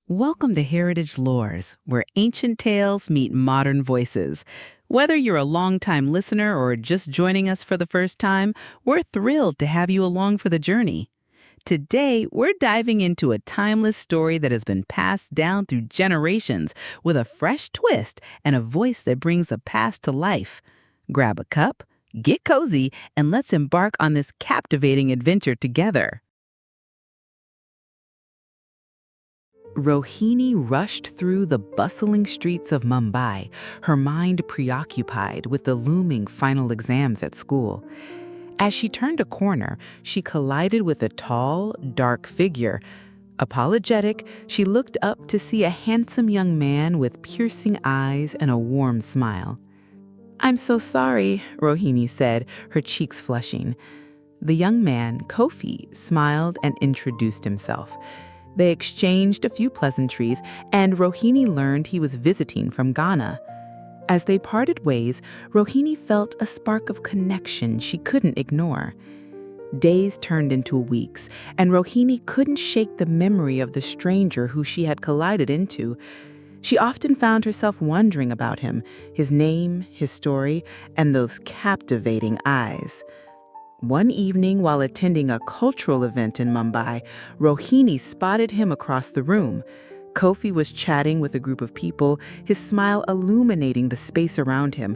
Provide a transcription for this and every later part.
Welcome to Heritage Lores, where ancient tales meet modern voices. Whether you're a longtime listener or just joining us for the first time, we're thrilled to have you along for the journey. Today, we're diving into a timeless story that has been passed down through generations with a fresh twist and a voice that brings the past to life. Grab a cup, get cozy, and let's embark on this captivating adventure together. Rohini rushed through the bustling streets of Mumbai, her mind preoccupied with the looming final exams at school. As she turned a corner, she collided with a tall, dark figure. Apologetic, she looked up to see a handsome young man with piercing eyes and a warm smile. "I'm so sorry," Rohini said, her cheeks flushing. The young man, Kofi, smiled and introduced himself. They exchanged a few pleasantries, and Rohini learned he was visiting from Ghana. As they parted ways, Rohini felt a spark of connection she couldn't ignore. Days turned into weeks, and Rohini couldn't shake the memory of the stranger who she had collided into. She often found herself wondering about him, his name, his story, and those captivating eyes. One evening, while attending a cultural event in Mumbai, Rohini spotted him across the room. Kofi was chatting with a group of people, his smile illuminating the space around him.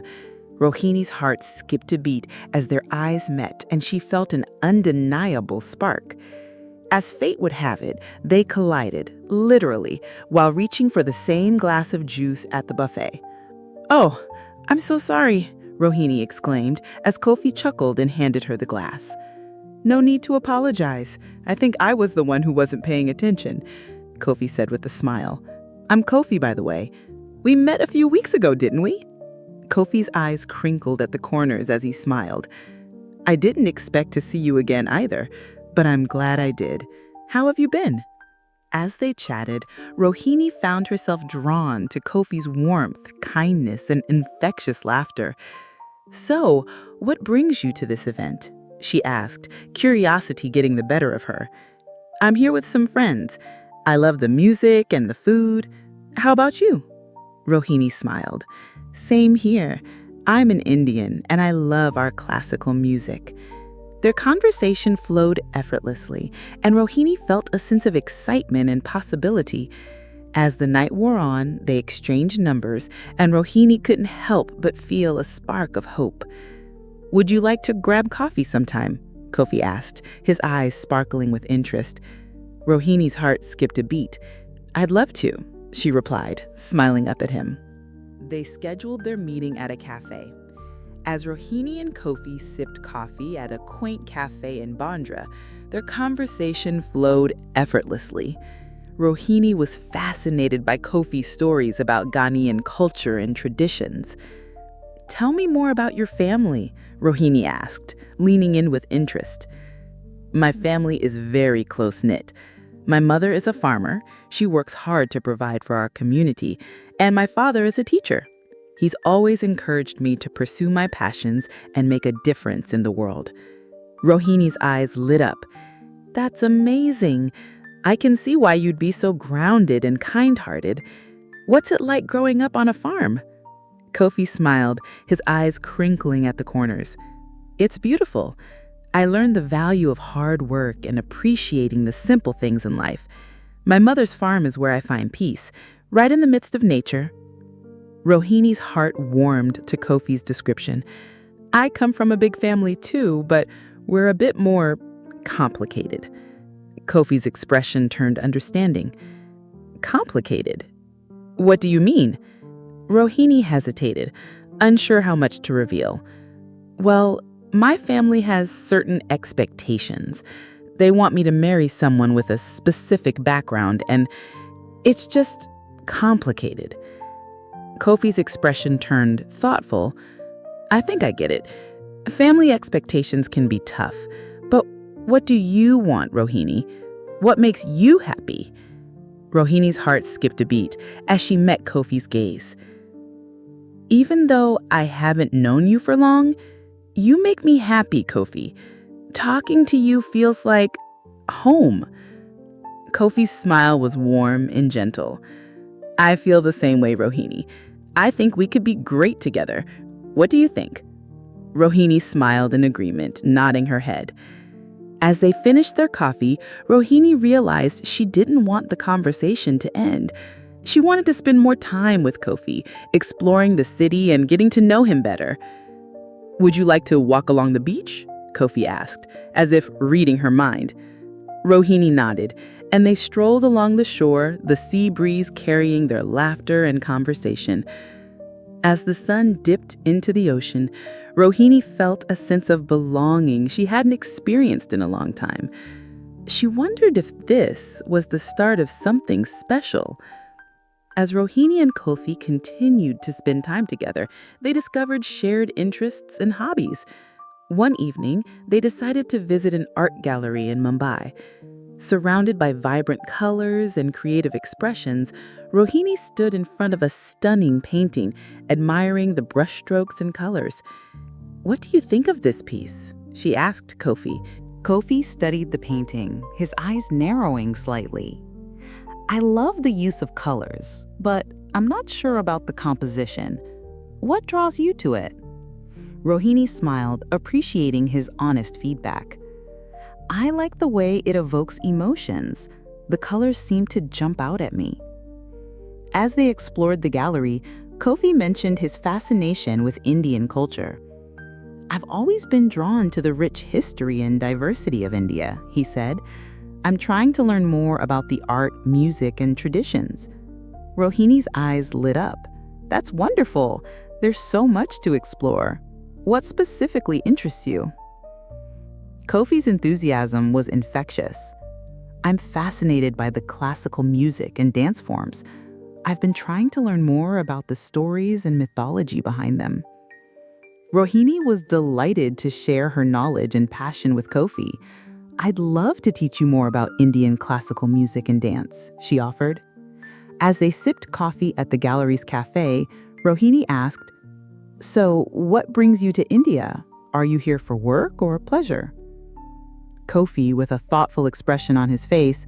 Rohini's heart skipped a beat as their eyes met, and she felt an undeniable spark. As fate would have it, they collided, literally, while reaching for the same glass of juice at the buffet. "Oh, I'm so sorry," Rohini exclaimed as Kofi chuckled and handed her the glass. "No need to apologize. I think I was the one who wasn't paying attention," Kofi said with a smile. "I'm Kofi, by the way. We met a few weeks ago, didn't we?" Kofi's eyes crinkled at the corners as he smiled. "I didn't expect to see you again either, but I'm glad I did. How have you been?" As they chatted, Rohini found herself drawn to Kofi's warmth, kindness, and infectious laughter. "So, what brings you to this event?" she asked, curiosity getting the better of her. "I'm here with some friends. I love the music and the food. How about you?" Rohini smiled. "Same here. I'm an Indian, and I love our classical music." Their conversation flowed effortlessly, and Rohini felt a sense of excitement and possibility. As the night wore on, they exchanged numbers, and Rohini couldn't help but feel a spark of hope. "Would you like to grab coffee sometime?" Kofi asked, his eyes sparkling with interest. Rohini's heart skipped a beat. "I'd love to," she replied, smiling up at him. They scheduled their meeting at a cafe. As Rohini and Kofi sipped coffee at a quaint cafe in Bandra, their conversation flowed effortlessly. Rohini was fascinated by Kofi's stories about Ghanaian culture and traditions. "Tell me more about your family," Rohini asked, leaning in with interest. "My family is very close-knit. My mother is a farmer. She works hard to provide for our community, and my father is a teacher. He's always encouraged me to pursue my passions and make a difference in the world." Rohini's eyes lit up. "That's amazing. I can see why you'd be so grounded and kind-hearted. What's it like growing up on a farm?" Kofi smiled, his eyes crinkling at the corners. "It's beautiful. I learned the value of hard work and appreciating the simple things in life. My mother's farm is where I find peace, right in the midst of nature." Rohini's heart warmed to Kofi's description. "I come from a big family too, but we're a bit more complicated." Kofi's expression turned understanding. "Complicated? What do you mean?" Rohini hesitated, unsure how much to reveal. "Well, my family has certain expectations. They want me to marry someone with a specific background, and it's just complicated." Kofi's expression turned thoughtful. "I think I get it. Family expectations can be tough. But what do you want, Rohini? What makes you happy?" Rohini's heart skipped a beat as she met Kofi's gaze. "Even though I haven't known you for long, you make me happy, Kofi. Talking to you feels like home." Kofi's smile was warm and gentle. I feel the same way, Rohini. I think we could be great together. What do you think? Rohini smiled in agreement, nodding her head. As they finished their coffee, Rohini realized she didn't want the conversation to end. She wanted to spend more time with Kofi, exploring the city and getting to know him better. Would you like to walk along the beach? Kofi asked, as if reading her mind. Rohini nodded, and they strolled along the shore, the sea breeze carrying their laughter and conversation. As the sun dipped into the ocean, Rohini felt a sense of belonging she hadn't experienced in a long time. She wondered if this was the start of something special. As Rohini and Kofi continued to spend time together, they discovered shared interests and hobbies. One evening, they decided to visit an art gallery in Mumbai. Surrounded by vibrant colors and creative expressions, Rohini stood in front of a stunning painting, admiring the brushstrokes and colors. "What do you think of this piece?" she asked Kofi. Kofi studied the painting, his eyes narrowing slightly. "I love the use of colors, but I'm not sure about the composition. What draws you to it?" Rohini smiled, appreciating his honest feedback. "I like the way it evokes emotions. The colors seem to jump out at me." As they explored the gallery, Kofi mentioned his fascination with Indian culture. "I've always been drawn to the rich history and diversity of India," he said. "I'm trying to learn more about the art, music, and traditions." Rohini's eyes lit up. "That's wonderful. There's so much to explore. What specifically interests you?" Kofi's enthusiasm was infectious. "I'm fascinated by the classical music and dance forms. I've been trying to learn more about the stories and mythology behind them." Rohini was delighted to share her knowledge and passion with Kofi. "I'd love to teach you more about Indian classical music and dance," she offered. As they sipped coffee at the gallery's cafe, Rohini asked, "So, what brings you to India? Are you here for work or pleasure?" Kofi, with a thoughtful expression on his face,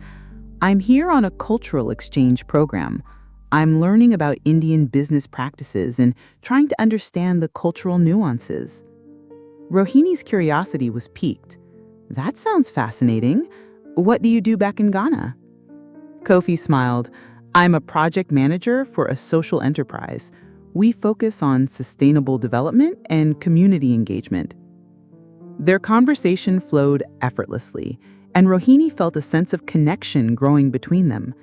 "I'm here on a cultural exchange program. I'm learning about Indian business practices and trying to understand the cultural nuances." Rohini's curiosity was piqued. "That sounds fascinating. What do you do back in Ghana?" Kofi smiled. "I'm a project manager for a social enterprise. We focus on sustainable development and community engagement." Their conversation flowed effortlessly, and Rohini felt a sense of connection growing between them.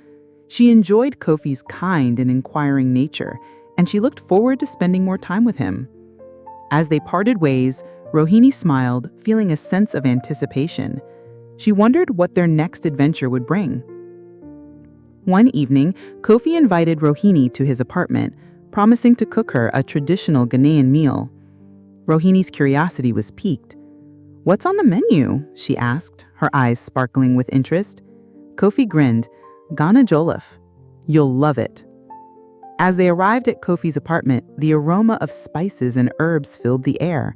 She enjoyed Kofi's kind and inquiring nature, and she looked forward to spending more time with him. As they parted ways, Rohini smiled, feeling a sense of anticipation. She wondered what their next adventure would bring. One evening, Kofi invited Rohini to his apartment, promising to cook her a traditional Ghanaian meal. Rohini's curiosity was piqued. "What's on the menu?" she asked, her eyes sparkling with interest. Kofi grinned. "Ghana jollof. You'll love it." As they arrived at Kofi's apartment, the aroma of spices and herbs filled the air.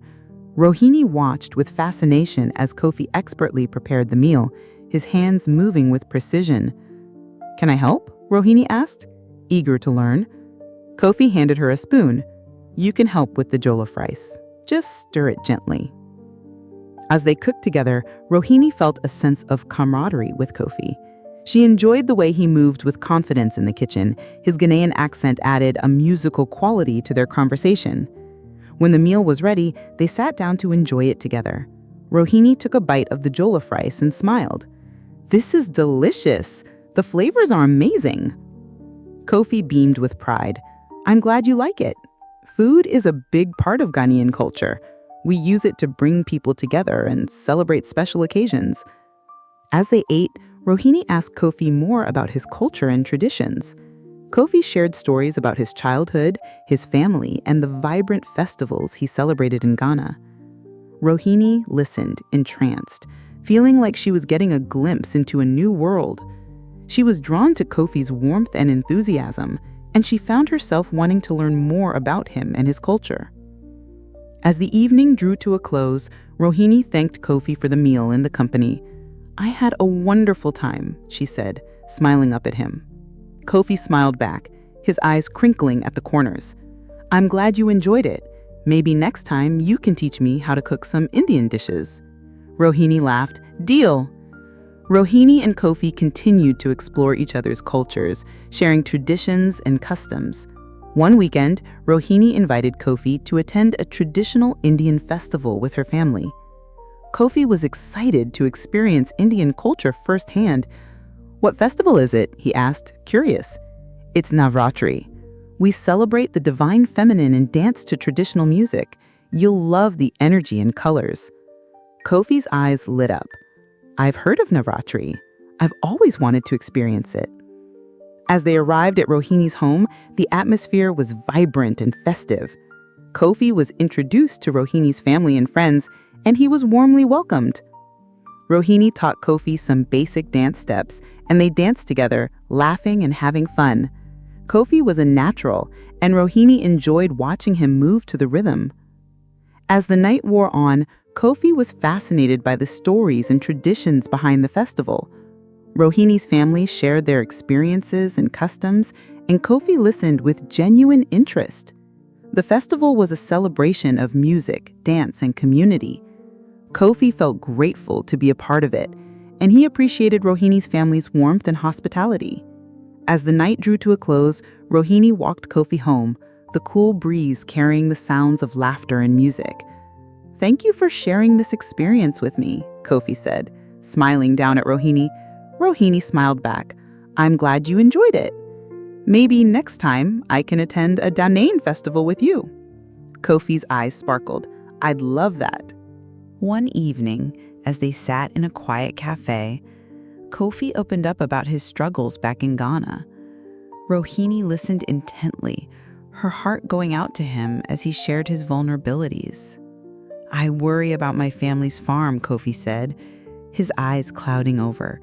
Rohini watched with fascination as Kofi expertly prepared the meal, his hands moving with precision. "Can I help?" Rohini asked, eager to learn. Kofi handed her a spoon. "You can help with the jollof rice. Just stir it gently." As they cooked together, Rohini felt a sense of camaraderie with Kofi. She enjoyed the way he moved with confidence in the kitchen. His Ghanaian accent added a musical quality to their conversation. When the meal was ready, they sat down to enjoy it together. Rohini took a bite of the jollof rice and smiled. "This is delicious. The flavors are amazing." Kofi beamed with pride. "I'm glad you like it. Food is a big part of Ghanaian culture. We use it to bring people together and celebrate special occasions." As they ate, Rohini asked Kofi more about his culture and traditions. Kofi shared stories about his childhood, his family, and the vibrant festivals he celebrated in Ghana. Rohini listened, entranced, feeling like she was getting a glimpse into a new world. She was drawn to Kofi's warmth and enthusiasm, and she found herself wanting to learn more about him and his culture. As the evening drew to a close, Rohini thanked Kofi for the meal and the company. "I had a wonderful time," she said, smiling up at him. Kofi smiled back, his eyes crinkling at the corners. "I'm glad you enjoyed it. Maybe next time you can teach me how to cook some Indian dishes." Rohini laughed. "Deal!" Rohini and Kofi continued to explore each other's cultures, sharing traditions and customs. One weekend, Rohini invited Kofi to attend a traditional Indian festival with her family. Kofi was excited to experience Indian culture firsthand. "What festival is it?" he asked, curious. "It's Navratri. We celebrate the divine feminine and dance to traditional music. You'll love the energy and colors." Kofi's eyes lit up. "I've heard of Navratri. I've always wanted to experience it." As they arrived at Rohini's home, the atmosphere was vibrant and festive. Kofi was introduced to Rohini's family and friends, and he was warmly welcomed. Rohini taught Kofi some basic dance steps, and they danced together, laughing and having fun. Kofi was a natural, and Rohini enjoyed watching him move to the rhythm. As the night wore on, Kofi was fascinated by the stories and traditions behind the festival. Rohini's family shared their experiences and customs, and Kofi listened with genuine interest. The festival was a celebration of music, dance, and community. Kofi felt grateful to be a part of it, and he appreciated Rohini's family's warmth and hospitality. As the night drew to a close, Rohini walked Kofi home, the cool breeze carrying the sounds of laughter and music. "Thank you for sharing this experience with me," Kofi said, smiling down at Rohini. Rohini smiled back. "I'm glad you enjoyed it. Maybe next time I can attend a Danane festival with you." Kofi's eyes sparkled. "I'd love that." One evening, as they sat in a quiet cafe, Kofi opened up about his struggles back in Ghana. Rohini listened intently, her heart going out to him as he shared his vulnerabilities. "I worry about my family's farm," Kofi said, his eyes clouding over.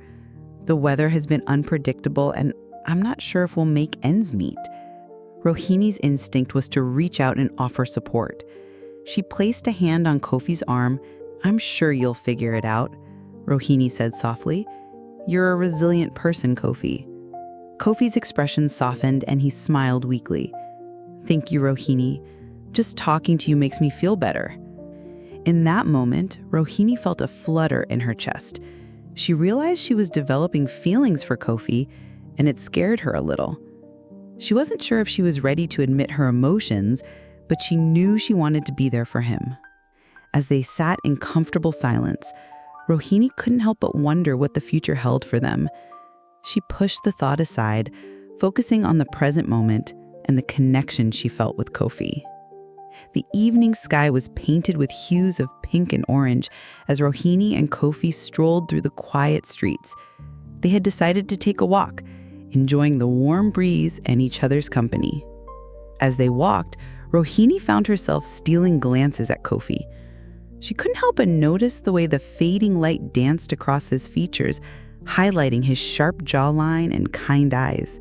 "The weather has been unpredictable, and I'm not sure if we'll make ends meet." Rohini's instinct was to reach out and offer support. She placed a hand on Kofi's arm. "I'm sure you'll figure it out," Rohini said softly. "You're a resilient person, Kofi." Kofi's expression softened and he smiled weakly. "Thank you, Rohini. Just talking to you makes me feel better." In that moment, Rohini felt a flutter in her chest. She realized she was developing feelings for Kofi, and it scared her a little. She wasn't sure if she was ready to admit her emotions, but she knew she wanted to be there for him. As they sat in comfortable silence, Rohini couldn't help but wonder what the future held for them. She pushed the thought aside, focusing on the present moment and the connection she felt with Kofi. The evening sky was painted with hues of pink and orange as Rohini and Kofi strolled through the quiet streets. They had decided to take a walk, enjoying the warm breeze and each other's company. As they walked, Rohini found herself stealing glances at Kofi. She couldn't help but notice the way the fading light danced across his features, highlighting his sharp jawline and kind eyes.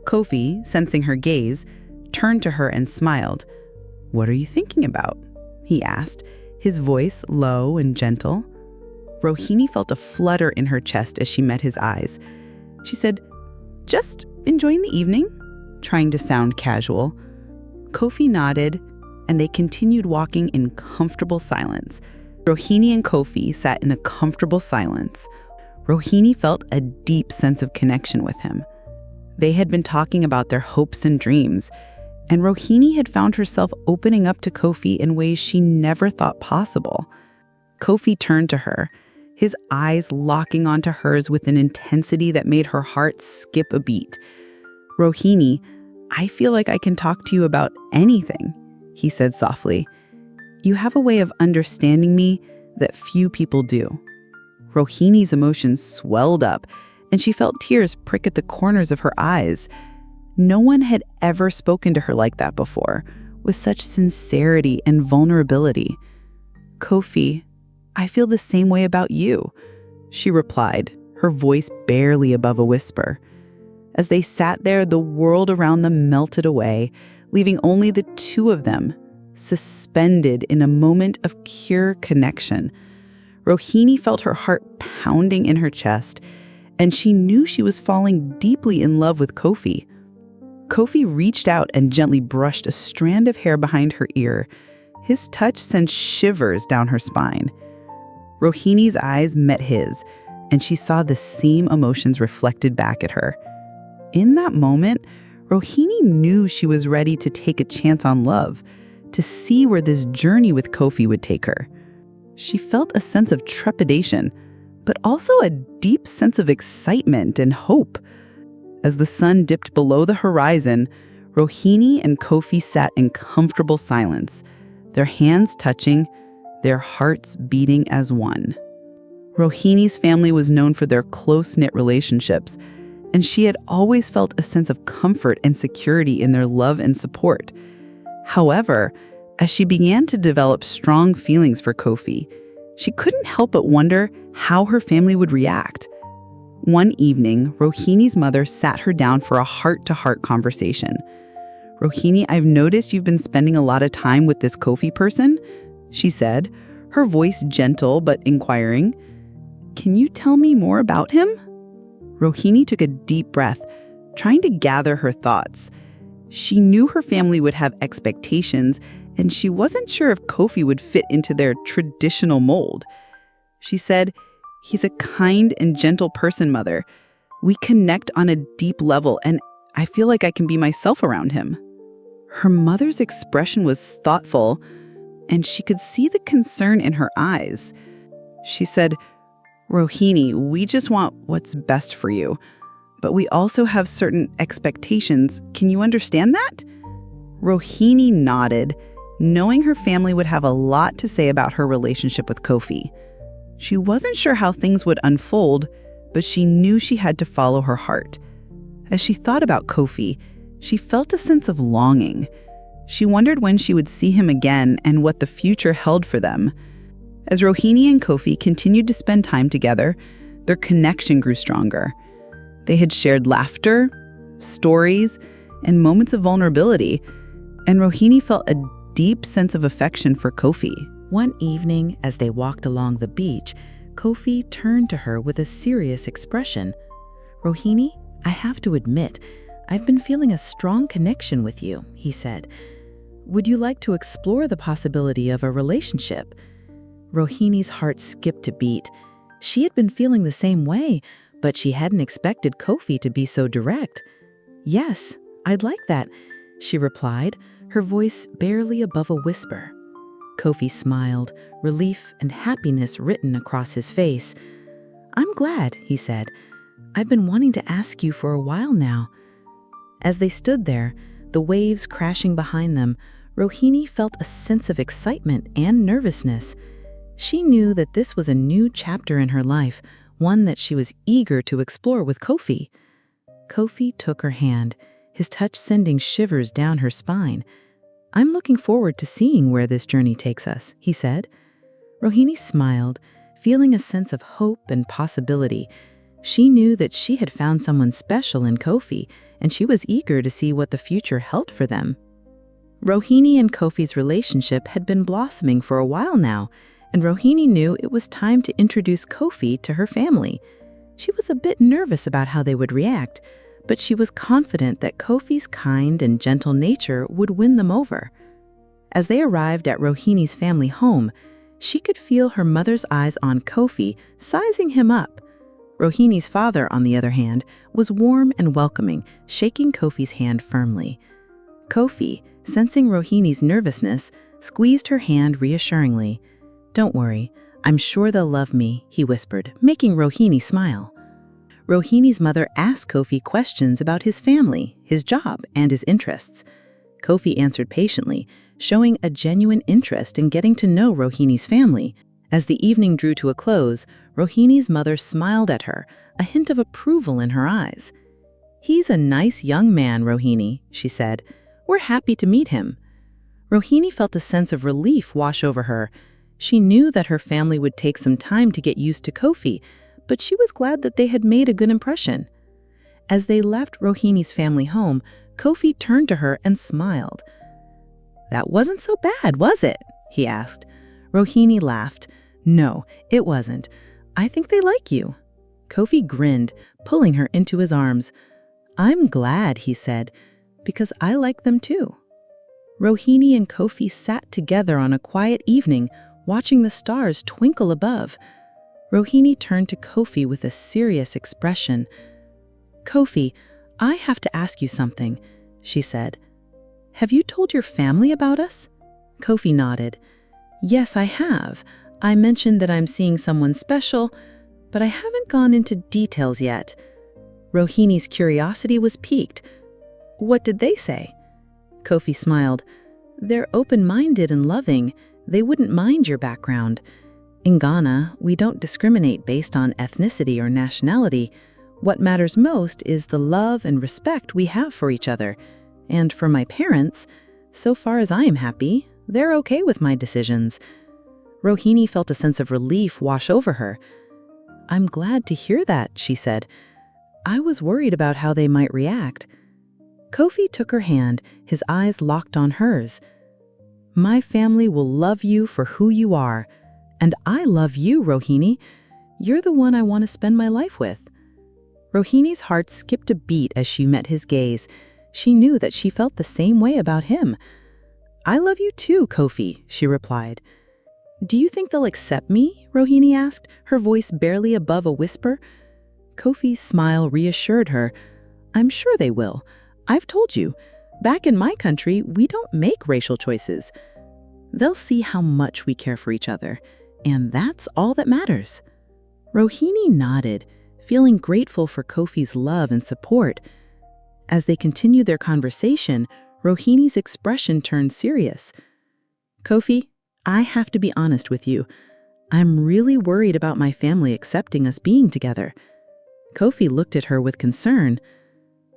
Kofi, sensing her gaze, turned to her and smiled. "What are you thinking about?" he asked, his voice low and gentle. Rohini felt a flutter in her chest as she met his eyes. She said, "Just enjoying the evening," trying to sound casual. Kofi nodded, and they continued walking in comfortable silence. Rohini and Kofi sat in a comfortable silence. Rohini felt a deep sense of connection with him. They had been talking about their hopes and dreams, and Rohini had found herself opening up to Kofi in ways she never thought possible. Kofi turned to her, his eyes locking onto hers with an intensity that made her heart skip a beat. "Rohini, I feel like I can talk to you about anything," he said softly. "You have a way of understanding me that few people do." Rohini's emotions swelled up, and she felt tears prick at the corners of her eyes. No one had ever spoken to her like that before, with such sincerity and vulnerability. "Kofi, I feel the same way about you," she replied, her voice barely above a whisper. As they sat there, the world around them melted away, leaving only the two of them, suspended in a moment of pure connection. Rohini felt her heart pounding in her chest, and she knew she was falling deeply in love with Kofi. Kofi reached out and gently brushed a strand of hair behind her ear. His touch sent shivers down her spine. Rohini's eyes met his, and she saw the same emotions reflected back at her. In that moment, Rohini knew she was ready to take a chance on love, to see where this journey with Kofi would take her. She felt a sense of trepidation, but also a deep sense of excitement and hope. As the sun dipped below the horizon, Rohini and Kofi sat in comfortable silence, their hands touching, their hearts beating as one. Rohini's family was known for their close-knit relationships, and she had always felt a sense of comfort and security in their love and support. However, as she began to develop strong feelings for Kofi, she couldn't help but wonder how her family would react. One evening, Rohini's mother sat her down for a heart-to-heart conversation. "Rohini, I've noticed you've been spending a lot of time with this Kofi person," she said, her voice gentle but inquiring. "Can you tell me more about him?" Rohini took a deep breath, trying to gather her thoughts. She knew her family would have expectations, and she wasn't sure if Kofi would fit into their traditional mold. She said, "He's a kind and gentle person, Mother. We connect on a deep level, and I feel like I can be myself around him." Her mother's expression was thoughtful, and she could see the concern in her eyes. She said, "Rohini, we just want what's best for you, but we also have certain expectations. Can you understand that?" Rohini nodded, knowing her family would have a lot to say about her relationship with Kofi. She wasn't sure how things would unfold, but she knew she had to follow her heart. As she thought about Kofi, she felt a sense of longing. She wondered when she would see him again and what the future held for them. As Rohini and Kofi continued to spend time together, their connection grew stronger. They had shared laughter, stories, and moments of vulnerability, and Rohini felt a deep sense of affection for Kofi. One evening, as they walked along the beach, Kofi turned to her with a serious expression. "Rohini, I have to admit, I've been feeling a strong connection with you," he said. "Would you like to explore the possibility of a relationship?" Rohini's heart skipped a beat. She had been feeling the same way, but she hadn't expected Kofi to be so direct. "Yes, I'd like that," she replied, her voice barely above a whisper. Kofi smiled, relief and happiness written across his face. "I'm glad," he said. "I've been wanting to ask you for a while now." As they stood there, the waves crashing behind them, Rohini felt a sense of excitement and nervousness. She knew that this was a new chapter in her life, one that she was eager to explore with Kofi. Kofi took her hand, his touch sending shivers down her spine. "I'm looking forward to seeing where this journey takes us," he said. Rohini smiled, feeling a sense of hope and possibility. She knew that she had found someone special in Kofi, and she was eager to see what the future held for them. Rohini and Kofi's relationship had been blossoming for a while now, and Rohini knew it was time to introduce Kofi to her family. She was a bit nervous about how they would react, but she was confident that Kofi's kind and gentle nature would win them over. As they arrived at Rohini's family home, she could feel her mother's eyes on Kofi, sizing him up. Rohini's father, on the other hand, was warm and welcoming, shaking Kofi's hand firmly. Kofi, sensing Rohini's nervousness, squeezed her hand reassuringly. "Don't worry, I'm sure they'll love me," he whispered, making Rohini smile. Rohini's mother asked Kofi questions about his family, his job, and his interests. Kofi answered patiently, showing a genuine interest in getting to know Rohini's family. As the evening drew to a close, Rohini's mother smiled at her, a hint of approval in her eyes. "He's a nice young man, Rohini," she said. "We're happy to meet him." Rohini felt a sense of relief wash over her. She knew that her family would take some time to get used to Kofi, but she was glad that they had made a good impression. As they left Rohini's family home, Kofi turned to her and smiled. "That wasn't so bad, was it?" he asked. Rohini laughed. "No, it wasn't. I think they like you." Kofi grinned, pulling her into his arms. "I'm glad," he said, "because I like them too." Rohini and Kofi sat together on a quiet evening, watching the stars twinkle above. Rohini turned to Kofi with a serious expression. "Kofi, I have to ask you something," she said. "Have you told your family about us?" Kofi nodded. "Yes, I have. I mentioned that I'm seeing someone special, but I haven't gone into details yet." Rohini's curiosity was piqued. "What did they say?" Kofi smiled. "They're open-minded and loving. They wouldn't mind your background. In Ghana, we don't discriminate based on ethnicity or nationality. What matters most is the love and respect we have for each other. And for my parents, so far as I am happy, they're okay with my decisions." Rohini felt a sense of relief wash over her. "I'm glad to hear that," she said. "I was worried about how they might react." Kofi took her hand, his eyes locked on hers. "My family will love you for who you are. And I love you, Rohini. You're the one I want to spend my life with." Rohini's heart skipped a beat as she met his gaze. She knew that she felt the same way about him. "I love you too, Kofi," she replied. "Do you think they'll accept me?" Rohini asked, her voice barely above a whisper. Kofi's smile reassured her. "I'm sure they will. I've told you, back in my country, we don't make racial choices. They'll see how much we care for each other, and that's all that matters." Rohini nodded, feeling grateful for Kofi's love and support. As they continued their conversation, Rohini's expression turned serious. "Kofi, I have to be honest with you. I'm really worried about my family accepting us being together." Kofi looked at her with concern.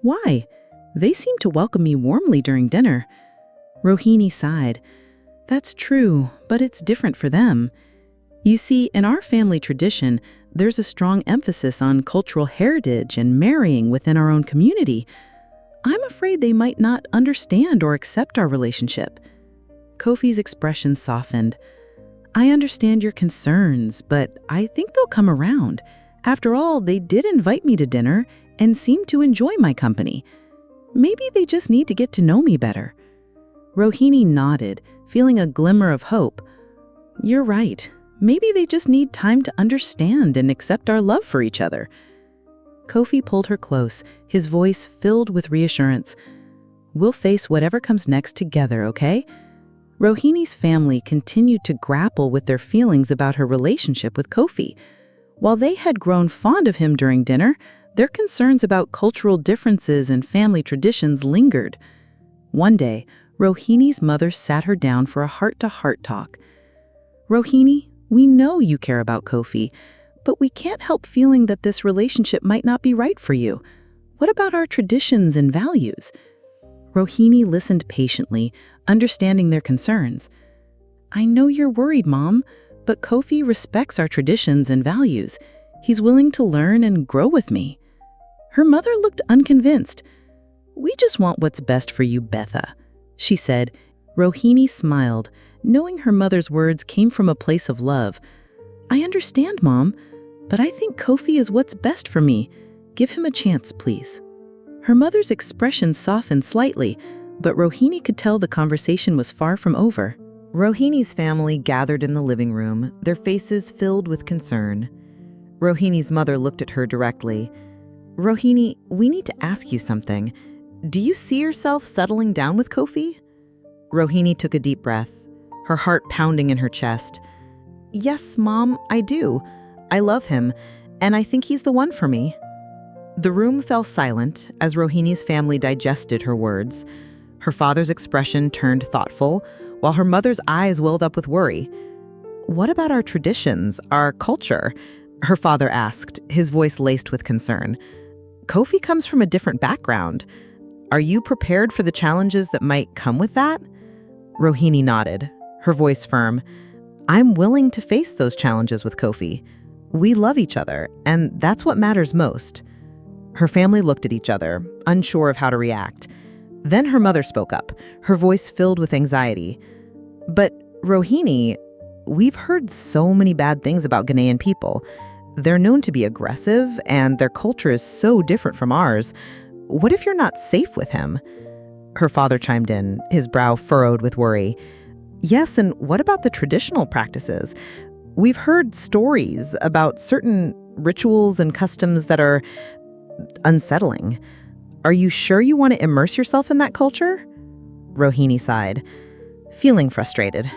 "Why? They seem to welcome me warmly during dinner." Rohini sighed. "That's true, but it's different for them. You see, in our family tradition, there's a strong emphasis on cultural heritage and marrying within our own community. I'm afraid they might not understand or accept our relationship." Kofi's expression softened. "I understand your concerns, but I think they'll come around. After all, they did invite me to dinner and seem to enjoy my company. Maybe they just need to get to know me better." Rohini nodded, feeling a glimmer of hope. "You're right. Maybe they just need time to understand and accept our love for each other." Kofi pulled her close, his voice filled with reassurance. "We'll face whatever comes next together, okay?" Rohini's family continued to grapple with their feelings about her relationship with Kofi. While they had grown fond of him during dinner, their concerns about cultural differences and family traditions lingered. One day, Rohini's mother sat her down for a heart-to-heart talk. "Rohini, we know you care about Kofi, but we can't help feeling that this relationship might not be right for you. What about our traditions and values?" Rohini listened patiently, understanding their concerns. "I know you're worried, Mom, but Kofi respects our traditions and values. He's willing to learn and grow with me." Her mother looked unconvinced. "We just want what's best for you, Betha," she said. Rohini smiled, knowing her mother's words came from a place of love. "I understand, Mom, but I think Kofi is what's best for me. Give him a chance, please." Her mother's expression softened slightly, but Rohini could tell the conversation was far from over. Rohini's family gathered in the living room, their faces filled with concern. Rohini's mother looked at her directly. "Rohini, we need to ask you something. Do you see yourself settling down with Kofi?" Rohini took a deep breath, her heart pounding in her chest. "Yes, Mom, I do. I love him, and I think he's the one for me." The room fell silent as Rohini's family digested her words. Her father's expression turned thoughtful, while her mother's eyes welled up with worry. "What about our traditions, our culture?" her father asked, his voice laced with concern. "Kofi comes from a different background. Are you prepared for the challenges that might come with that?" Rohini nodded, her voice firm. "I'm willing to face those challenges with Kofi. We love each other, and that's what matters most." Her family looked at each other, unsure of how to react. Then her mother spoke up, her voice filled with anxiety. "But Rohini, we've heard so many bad things about Ghanaian people. They're known to be aggressive, and their culture is so different from ours. What if you're not safe with him?" Her father chimed in, his brow furrowed with worry. "Yes, and what about the traditional practices? We've heard stories about certain rituals and customs that are unsettling. Are you sure you want to immerse yourself in that culture?" Rohini sighed, feeling frustrated.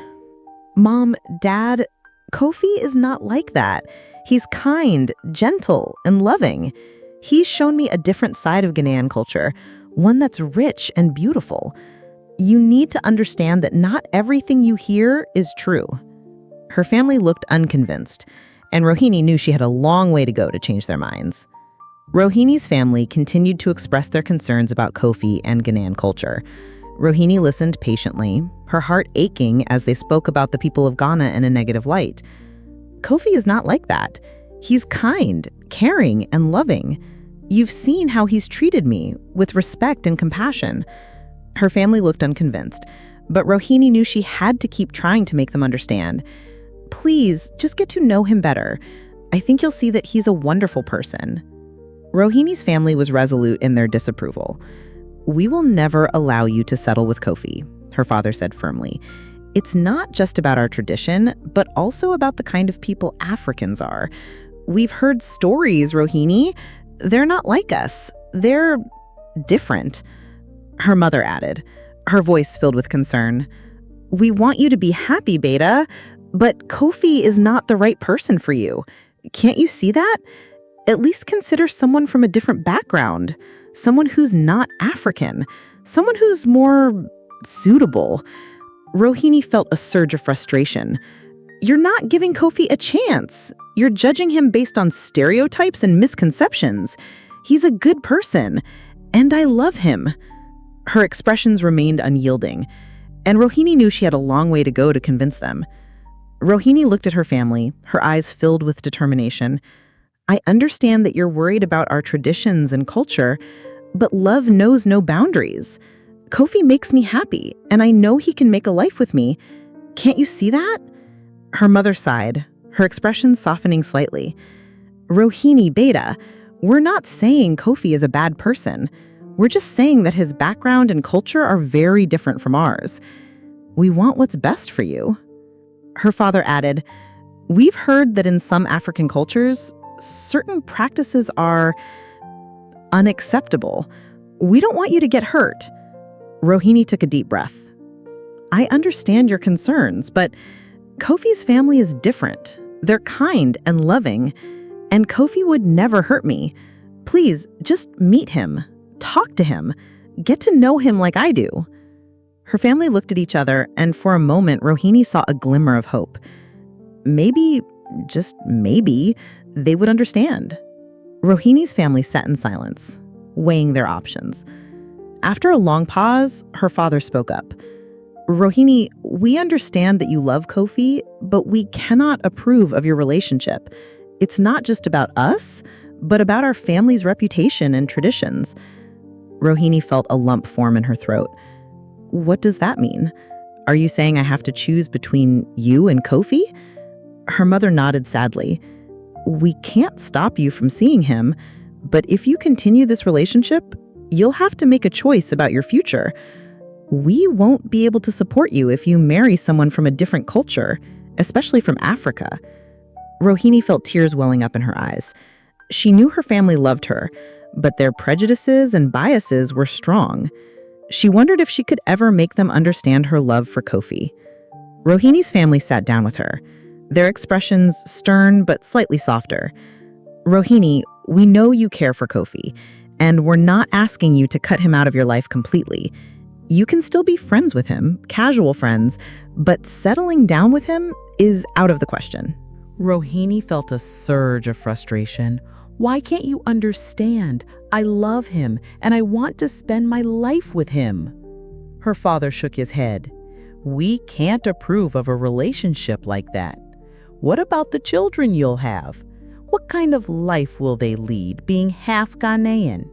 "Mom, Dad, Kofi is not like that. He's kind, gentle, and loving. He's shown me a different side of Ghanaian culture, one that's rich and beautiful. You need to understand that not everything you hear is true." Her family looked unconvinced, and Rohini knew she had a long way to go to change their minds. Rohini's family continued to express their concerns about Kofi and Ghanaian culture. Rohini listened patiently, her heart aching as they spoke about the people of Ghana in a negative light. "Kofi is not like that. He's kind, caring, and loving. You've seen how he's treated me, with respect and compassion." Her family looked unconvinced, but Rohini knew she had to keep trying to make them understand. "Please, just get to know him better. I think you'll see that he's a wonderful person." Rohini's family was resolute in their disapproval. "We will never allow you to settle with Kofi," her father said firmly. "It's not just about our tradition, but also about the kind of people Africans are. We've heard stories, Rohini. They're not like us. They're different." Her mother added, her voice filled with concern. "We want you to be happy, Beta, but Kofi is not the right person for you. Can't you see that? At least consider someone from a different background, someone who's not African, someone who's more suitable." Rohini felt a surge of frustration. "You're not giving Kofi a chance. You're judging him based on stereotypes and misconceptions. He's a good person, and I love him." Her expressions remained unyielding, and Rohini knew she had a long way to go to convince them. Rohini looked at her family, her eyes filled with determination. "I understand that you're worried about our traditions and culture, but love knows no boundaries. Kofi makes me happy, and I know he can make a life with me. Can't you see that?" Her mother sighed, her expression softening slightly. "Rohini, Beta, we're not saying Kofi is a bad person. We're just saying that his background and culture are very different from ours. We want what's best for you." Her father added, "We've heard that in some African cultures, certain practices are unacceptable. We don't want you to get hurt." Rohini took a deep breath. "I understand your concerns, but Kofi's family is different. They're kind and loving, and Kofi would never hurt me. Please, just meet him, talk to him, get to know him like I do." Her family looked at each other, and for a moment, Rohini saw a glimmer of hope. Maybe, just maybe, they would understand. Rohini's family sat in silence, weighing their options. After a long pause, her father spoke up. "Rohini, we understand that you love Kofi, but we cannot approve of your relationship. It's not just about us, but about our family's reputation and traditions." Rohini felt a lump form in her throat. "What does that mean? Are you saying I have to choose between you and Kofi?" Her mother nodded sadly. "We can't stop you from seeing him, but if you continue this relationship, you'll have to make a choice about your future. We won't be able to support you if you marry someone from a different culture, especially from Africa." Rohini felt tears welling up in her eyes. She knew her family loved her, but their prejudices and biases were strong. She wondered if she could ever make them understand her love for Kofi. Rohini's family sat down with her, their expressions stern but slightly softer. "Rohini, we know you care for Kofi, and we're not asking you to cut him out of your life completely. You can still be friends with him, casual friends, but settling down with him is out of the question." Rohini felt a surge of frustration. Why can't you understand? I love him, and I want to spend my life with him. Her father shook his head. We can't approve of a relationship like that. What about the children you'll have? What kind of life will they lead being half Ghanaian?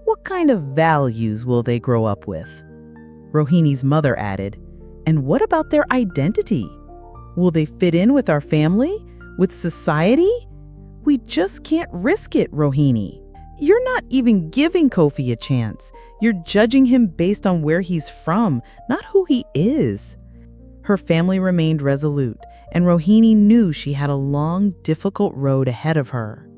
What kind of values will they grow up with? Rohini's mother added, and what about their identity? Will they fit in with our family? With society? We just can't risk it, Rohini. You're not even giving Kofi a chance. You're judging him based on where he's from, not who he is. Her family remained resolute, and Rohini knew she had a long, difficult road ahead of her.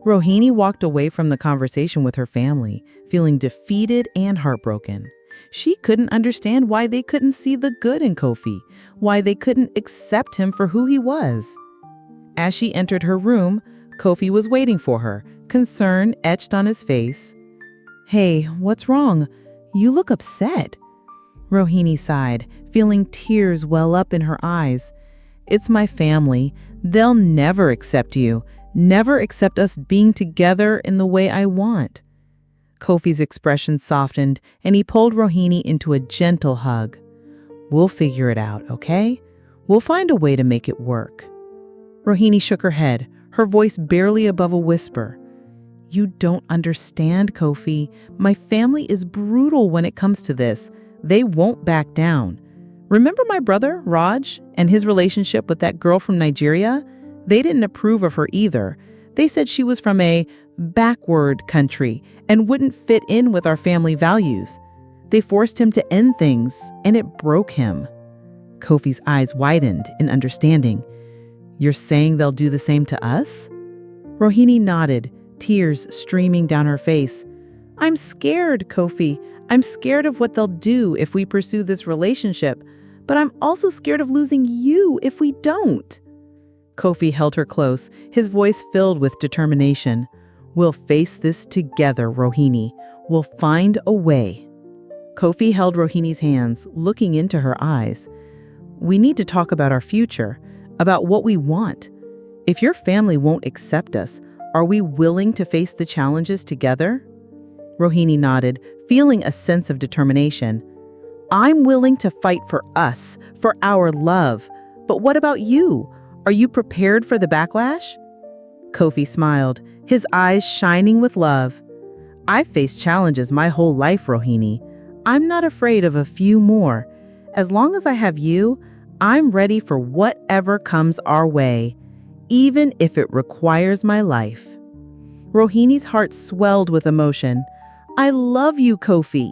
Rohini walked away from the conversation with her family, feeling defeated and heartbroken. She couldn't understand why they couldn't see the good in Kofi, why they couldn't accept him for who he was. As she entered her room, Kofi was waiting for her, concern etched on his face. "Hey, what's wrong? You look upset." Rohini sighed, feeling tears well up in her eyes. "It's my family. They'll never accept you, never accept us being together in the way I want." Kofi's expression softened, and he pulled Rohini into a gentle hug. "We'll figure it out, okay? We'll find a way to make it work." Rohini shook her head, her voice barely above a whisper. "You don't understand, Kofi. My family is brutal when it comes to this. They won't back down. Remember my brother, Raj, and his relationship with that girl from Nigeria? They didn't approve of her either. They said she was from a backward country and wouldn't fit in with our family values. They forced him to end things, and it broke him." Kofi's eyes widened in understanding. "You're saying they'll do the same to us?" Rohini nodded, tears streaming down her face. "I'm scared, Kofi. I'm scared of what they'll do if we pursue this relationship, but I'm also scared of losing you if we don't." Kofi held her close, his voice filled with determination. "We'll face this together, Rohini. We'll find a way." Kofi held Rohini's hands, looking into her eyes. "We need to talk about our future, about what we want. If your family won't accept us, are we willing to face the challenges together?" Rohini nodded, feeling a sense of determination. "I'm willing to fight for us, for our love. But what about you? Are you prepared for the backlash?" Kofi smiled, his eyes shining with love. "I've faced challenges my whole life, Rohini. I'm not afraid of a few more. As long as I have you, I'm ready for whatever comes our way, even if it requires my life." Rohini's heart swelled with emotion. "I love you, Kofi."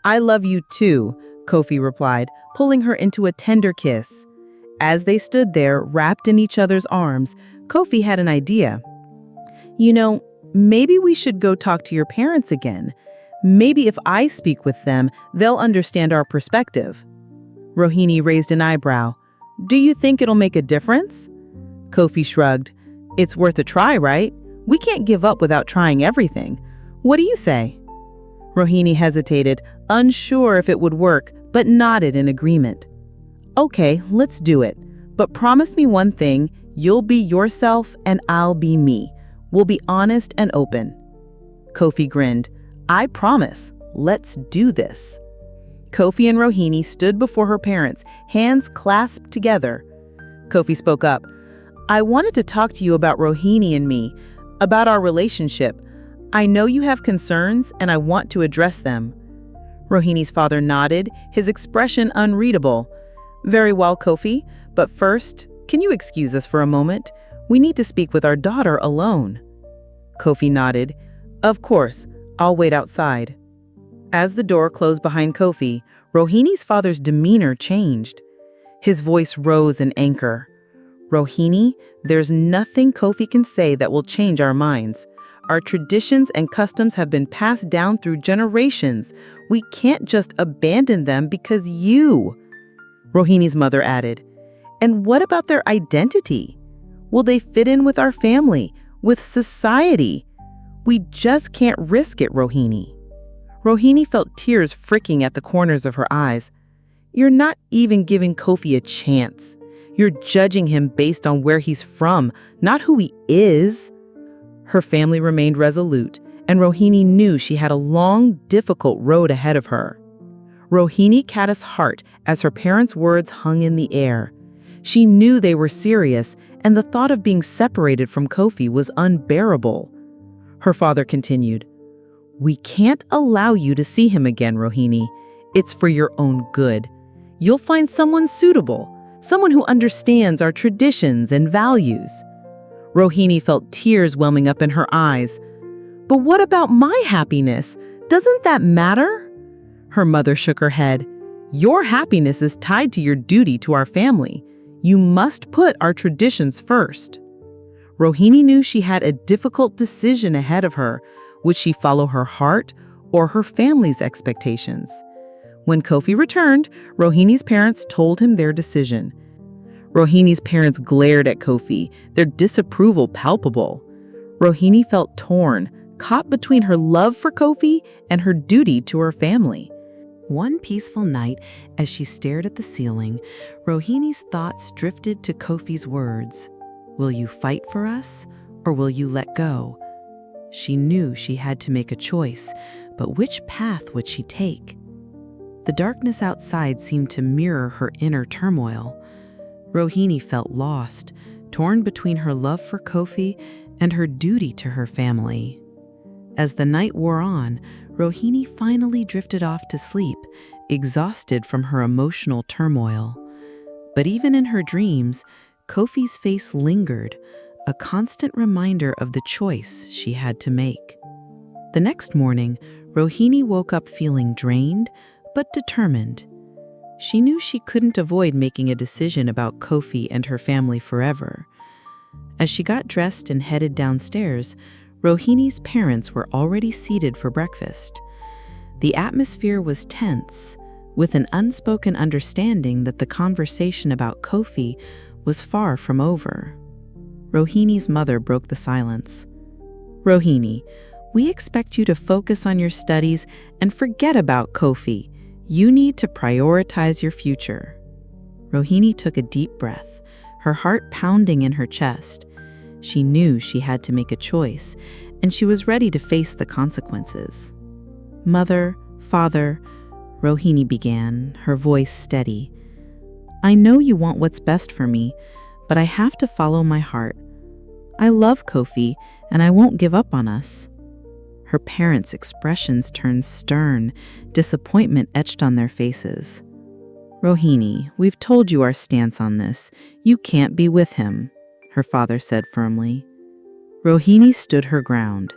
"I love you too," Kofi replied, pulling her into a tender kiss. As they stood there, wrapped in each other's arms, Kofi had an idea. "You know, maybe we should go talk to your parents again. Maybe if I speak with them, they'll understand our perspective." Rohini raised an eyebrow. "Do you think it'll make a difference?" Kofi shrugged. "It's worth a try, right? We can't give up without trying everything. What do you say?" Rohini hesitated, unsure if it would work, but nodded in agreement. "Okay, let's do it. But promise me one thing, you'll be yourself and I'll be me. We'll be honest and open." Kofi grinned. "I promise. Let's do this." Kofi and Rohini stood before her parents, hands clasped together. Kofi spoke up. "I wanted to talk to you about Rohini and me, about our relationship. I know you have concerns and I want to address them." Rohini's father nodded, his expression unreadable. "Very well, Kofi, but first, can you excuse us for a moment? We need to speak with our daughter alone." Kofi nodded. "Of course, I'll wait outside." As the door closed behind Kofi, Rohini's father's demeanor changed. His voice rose in anger. "Rohini, there's nothing Kofi can say that will change our minds. Our traditions and customs have been passed down through generations. We can't just abandon them because you..." Rohini's mother added, "And what about their identity? Will they fit in with our family, with society? We just can't risk it, Rohini." Rohini felt tears fricking at the corners of her eyes. "You're not even giving Kofi a chance. You're judging him based on where he's from, not who he is." Her family remained resolute, and Rohini knew she had a long, difficult road ahead of her. Rohini Kata's heart as her parents' words hung in the air. She knew they were serious, and the thought of being separated from Kofi was unbearable. Her father continued, "We can't allow you to see him again, Rohini. It's for your own good. You'll find someone suitable, someone who understands our traditions and values." Rohini felt tears welling up in her eyes. "But what about my happiness? Doesn't that matter?" Her mother shook her head. "Your happiness is tied to your duty to our family. You must put our traditions first." Rohini knew she had a difficult decision ahead of her. Would she follow her heart or her family's expectations? When Kofi returned, Rohini's parents told him their decision. Rohini's parents glared at Kofi, their disapproval palpable. Rohini felt torn, caught between her love for Kofi and her duty to her family. One peaceful night, as she stared at the ceiling, Rohini's thoughts drifted to Kofi's words. "Will you fight for us, or will you let go?" She knew she had to make a choice, but which path would she take? The darkness outside seemed to mirror her inner turmoil. Rohini felt lost, torn between her love for Kofi and her duty to her family. As the night wore on, Rohini finally drifted off to sleep, exhausted from her emotional turmoil. But even in her dreams, Kofi's face lingered, a constant reminder of the choice she had to make. The next morning, Rohini woke up feeling drained, but determined. She knew she couldn't avoid making a decision about Kofi and her family forever. As she got dressed and headed downstairs, Rohini's parents were already seated for breakfast. The atmosphere was tense, with an unspoken understanding that the conversation about Kofi was far from over. Rohini's mother broke the silence. "Rohini, we expect you to focus on your studies and forget about Kofi. You need to prioritize your future." Rohini took a deep breath, her heart pounding in her chest. She knew she had to make a choice, and she was ready to face the consequences. "Mother, father," Rohini began, her voice steady. "I know you want what's best for me, but I have to follow my heart. I love Kofi, and I won't give up on us." Her parents' expressions turned stern, disappointment etched on their faces. "Rohini, we've told you our stance on this. You can't be with him," her father said firmly. Rohini stood her ground.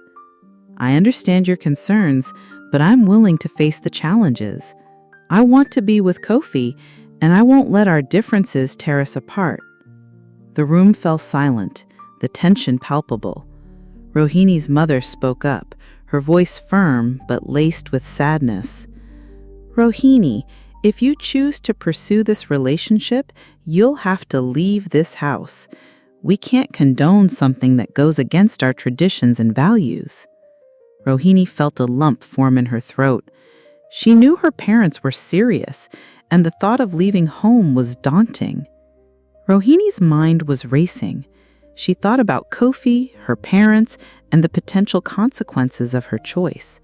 "I understand your concerns, but I'm willing to face the challenges. I want to be with Kofi, and I won't let our differences tear us apart." The room fell silent, the tension palpable. Rohini's mother spoke up, her voice firm but laced with sadness. "Rohini, if you choose to pursue this relationship, you'll have to leave this house. We can't condone something that goes against our traditions and values." Rohini felt a lump form in her throat. She knew her parents were serious, and the thought of leaving home was daunting. Rohini's mind was racing. She thought about Kofi, her parents, and the potential consequences of her choice.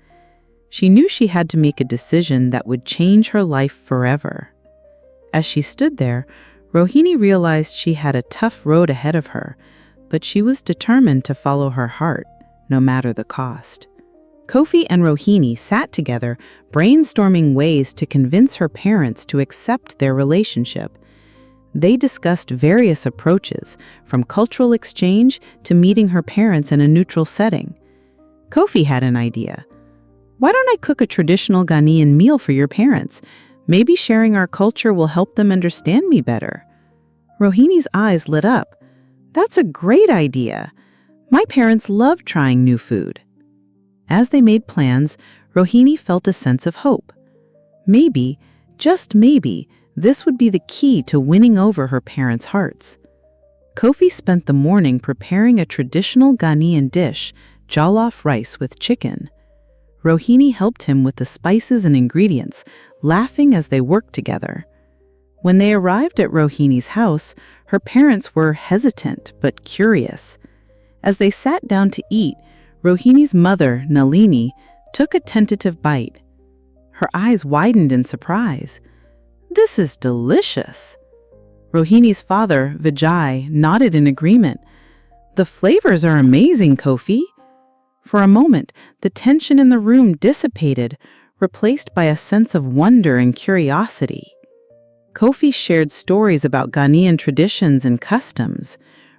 She knew she had to make a decision that would change her life forever. As she stood there, Rohini realized she had a tough road ahead of her, but she was determined to follow her heart, no matter the cost. Kofi and Rohini sat together, brainstorming ways to convince her parents to accept their relationship. They discussed various approaches, from cultural exchange to meeting her parents in a neutral setting. Kofi had an idea. "Why don't I cook a traditional Ghanaian meal for your parents? Maybe sharing our culture will help them understand me better." Rohini's eyes lit up. "That's a great idea. My parents love trying new food." As they made plans, Rohini felt a sense of hope. Maybe, just maybe, this would be the key to winning over her parents' hearts. Kofi spent the morning preparing a traditional Ghanaian dish, jollof rice with chicken. Rohini helped him with the spices and ingredients, laughing as they worked together. When they arrived at Rohini's house, her parents were hesitant but curious. As they sat down to eat, Rohini's mother, Nalini, took a tentative bite. Her eyes widened in surprise. "This is delicious." Rohini's father, Vijay, nodded in agreement. "The flavors are amazing, Kofi." For a moment, the tension in the room dissipated, replaced by a sense of wonder and curiosity. Kofi shared stories about Ghanaian traditions and customs.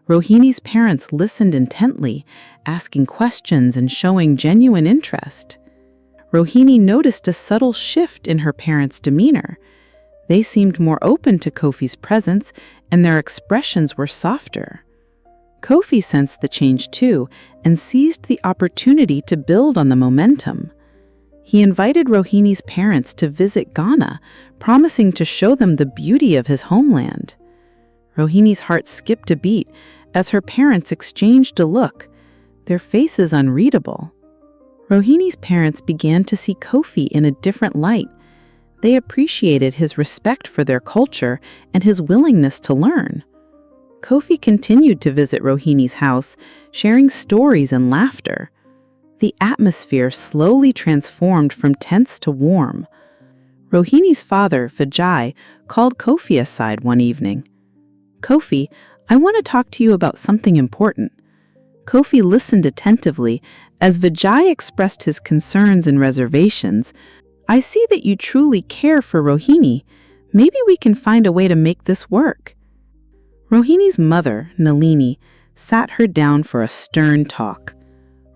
Rohini's parents listened intently, asking questions and showing genuine interest. Rohini noticed a subtle shift in her parents' demeanor. They seemed more open to Kofi's presence, and their expressions were softer. Kofi sensed the change too and seized the opportunity to build on the momentum. He invited Rohini's parents to visit Ghana, promising to show them the beauty of his homeland. Rohini's heart skipped a beat as her parents exchanged a look, their faces unreadable. Rohini's parents began to see Kofi in a different light. They appreciated his respect for their culture and his willingness to learn. Kofi continued to visit Rohini's house, sharing stories and laughter. The atmosphere slowly transformed from tense to warm. Rohini's father, Vijay, called Kofi aside one evening. "Kofi, I want to talk to you about something important." Kofi listened attentively as Vijay expressed his concerns and reservations. "I see that you truly care for Rohini. Maybe we can find a way to make this work." Rohini's mother, Nalini, sat her down for a stern talk.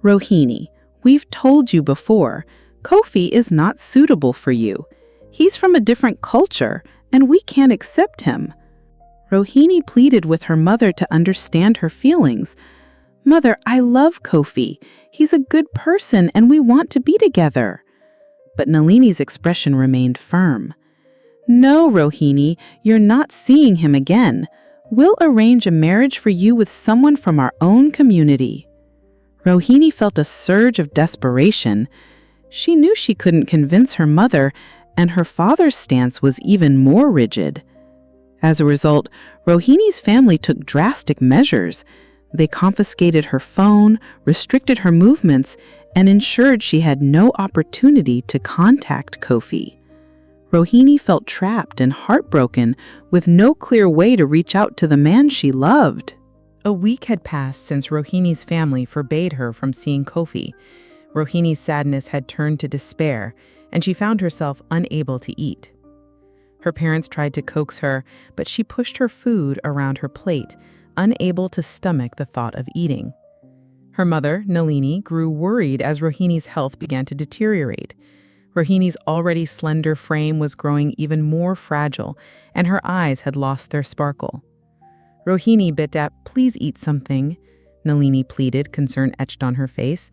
"Rohini, we've told you before, Kofi is not suitable for you. He's from a different culture, and we can't accept him." Rohini pleaded with her mother to understand her feelings. "Mother, I love Kofi. He's a good person, and we want to be together." But Nalini's expression remained firm. "No, Rohini, you're not seeing him again. We'll arrange a marriage for you with someone from our own community." Rohini felt a surge of desperation. She knew she couldn't convince her mother, and her father's stance was even more rigid. As a result, Rohini's family took drastic measures. They confiscated her phone, restricted her movements, and ensured she had no opportunity to contact Kofi. Rohini felt trapped and heartbroken, with no clear way to reach out to the man she loved. A week had passed since Rohini's family forbade her from seeing Kofi. Rohini's sadness had turned to despair, and she found herself unable to eat. Her parents tried to coax her, but she pushed her food around her plate, unable to stomach the thought of eating. Her mother, Nalini, grew worried as Rohini's health began to deteriorate. Rohini's already slender frame was growing even more fragile, and her eyes had lost their sparkle. "Rohini, beta, please eat something," Nalini pleaded, concern etched on her face.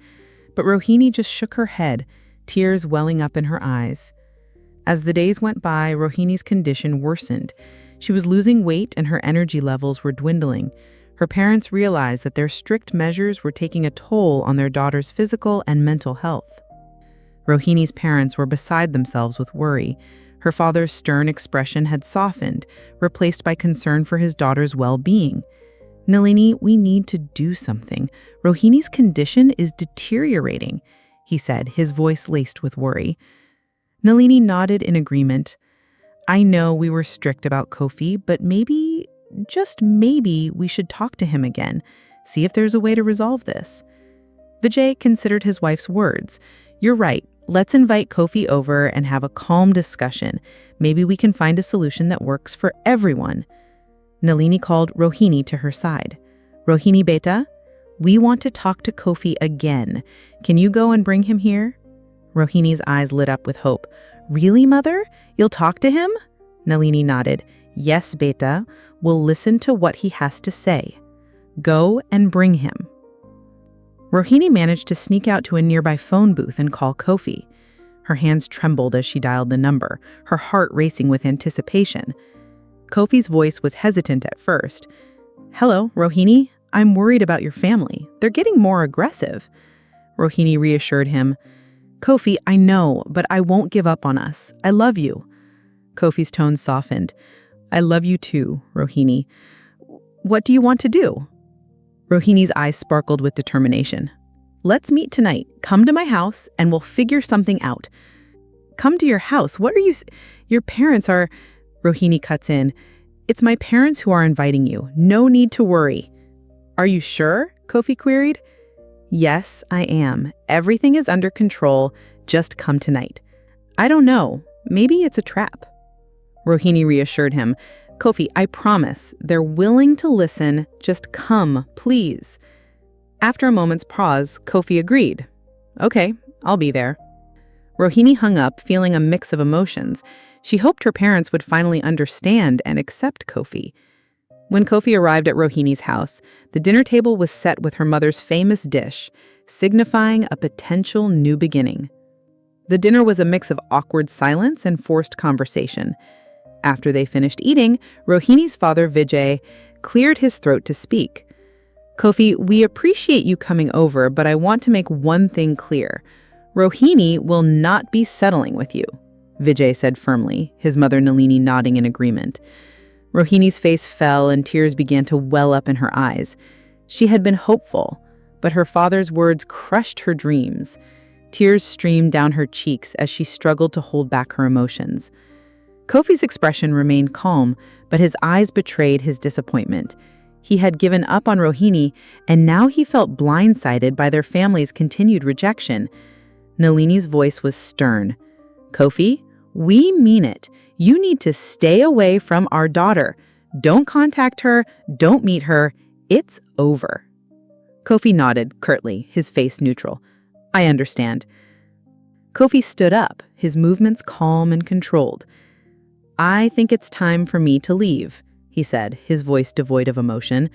But Rohini just shook her head, tears welling up in her eyes. As the days went by, Rohini's condition worsened. She was losing weight and her energy levels were dwindling. Her parents realized that their strict measures were taking a toll on their daughter's physical and mental health. Rohini's parents were beside themselves with worry. Her father's stern expression had softened, replaced by concern for his daughter's well-being. "Nalini, we need to do something. Rohini's condition is deteriorating," he said, his voice laced with worry. Nalini nodded in agreement. "I know we were strict about Kofi, but maybe, just maybe, we should talk to him again, see if there's a way to resolve this." Vijay considered his wife's words. "You're right. Let's invite Kofi over and have a calm discussion. Maybe we can find a solution that works for everyone." Nalini called Rohini to her side. "Rohini beta, we want to talk to Kofi again. Can you go and bring him here?" Rohini's eyes lit up with hope. "Really, mother? You'll talk to him?" Nalini nodded. "Yes, beta. We'll listen to what he has to say. Go and bring him." Rohini managed to sneak out to a nearby phone booth and call Kofi. Her hands trembled as she dialed the number, her heart racing with anticipation. Kofi's voice was hesitant at first. "Hello, Rohini. I'm worried about your family. They're getting more aggressive." Rohini reassured him. "Kofi, I know, but I won't give up on us. I love you." Kofi's tone softened. "I love you too, Rohini. What do you want to do?" Rohini's eyes sparkled with determination. "Let's meet tonight. Come to my house and we'll figure something out." "Come to your house? What are you Your parents are..." Rohini cuts in. "It's my parents who are inviting you. No need to worry." "Are you sure?" Kofi queried. "Yes, I am. Everything is under control. Just come tonight." "I don't know. Maybe it's a trap." Rohini reassured him. Kofi, I promise. They're willing to listen. Just come, please. After a moment's pause, Kofi agreed. Okay, I'll be there. Rohini hung up, feeling a mix of emotions. She hoped her parents would finally understand and accept Kofi. When Kofi arrived at Rohini's house, the dinner table was set with her mother's famous dish, signifying a potential new beginning. The dinner was a mix of awkward silence and forced conversation. After they finished eating, Rohini's father, Vijay, cleared his throat to speak. Kofi, we appreciate you coming over, but I want to make one thing clear. Rohini will not be settling with you, Vijay said firmly, his mother Nalini nodding in agreement. Rohini's face fell and tears began to well up in her eyes. She had been hopeful, but her father's words crushed her dreams. Tears streamed down her cheeks as she struggled to hold back her emotions. Kofi's expression remained calm, but his eyes betrayed his disappointment. He had given up on Rohini, and now he felt blindsided by their family's continued rejection. Nalini's voice was stern. Kofi, we mean it. You need to stay away from our daughter. Don't contact her. Don't meet her. It's over. Kofi nodded curtly, his face neutral. I understand. Kofi stood up, his movements calm and controlled. I think it's time for me to leave, he said, his voice devoid of emotion.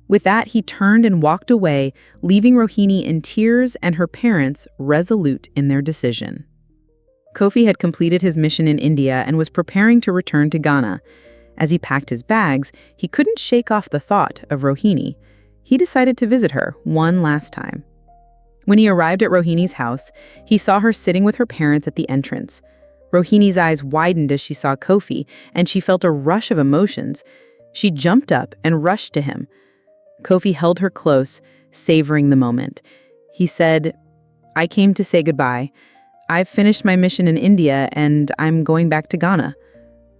With that, he turned and walked away, leaving Rohini in tears and her parents resolute in their decision. Kofi had completed his mission in India and was preparing to return to Ghana. As he packed his bags, he couldn't shake off the thought of Rohini. He decided to visit her one last time. When he arrived at Rohini's house, he saw her sitting with her parents at the entrance. Rohini's eyes widened as she saw Kofi, and she felt a rush of emotions. She jumped up and rushed to him. Kofi held her close, savoring the moment. He said, I came to say goodbye. I've finished my mission in India, and I'm going back to Ghana.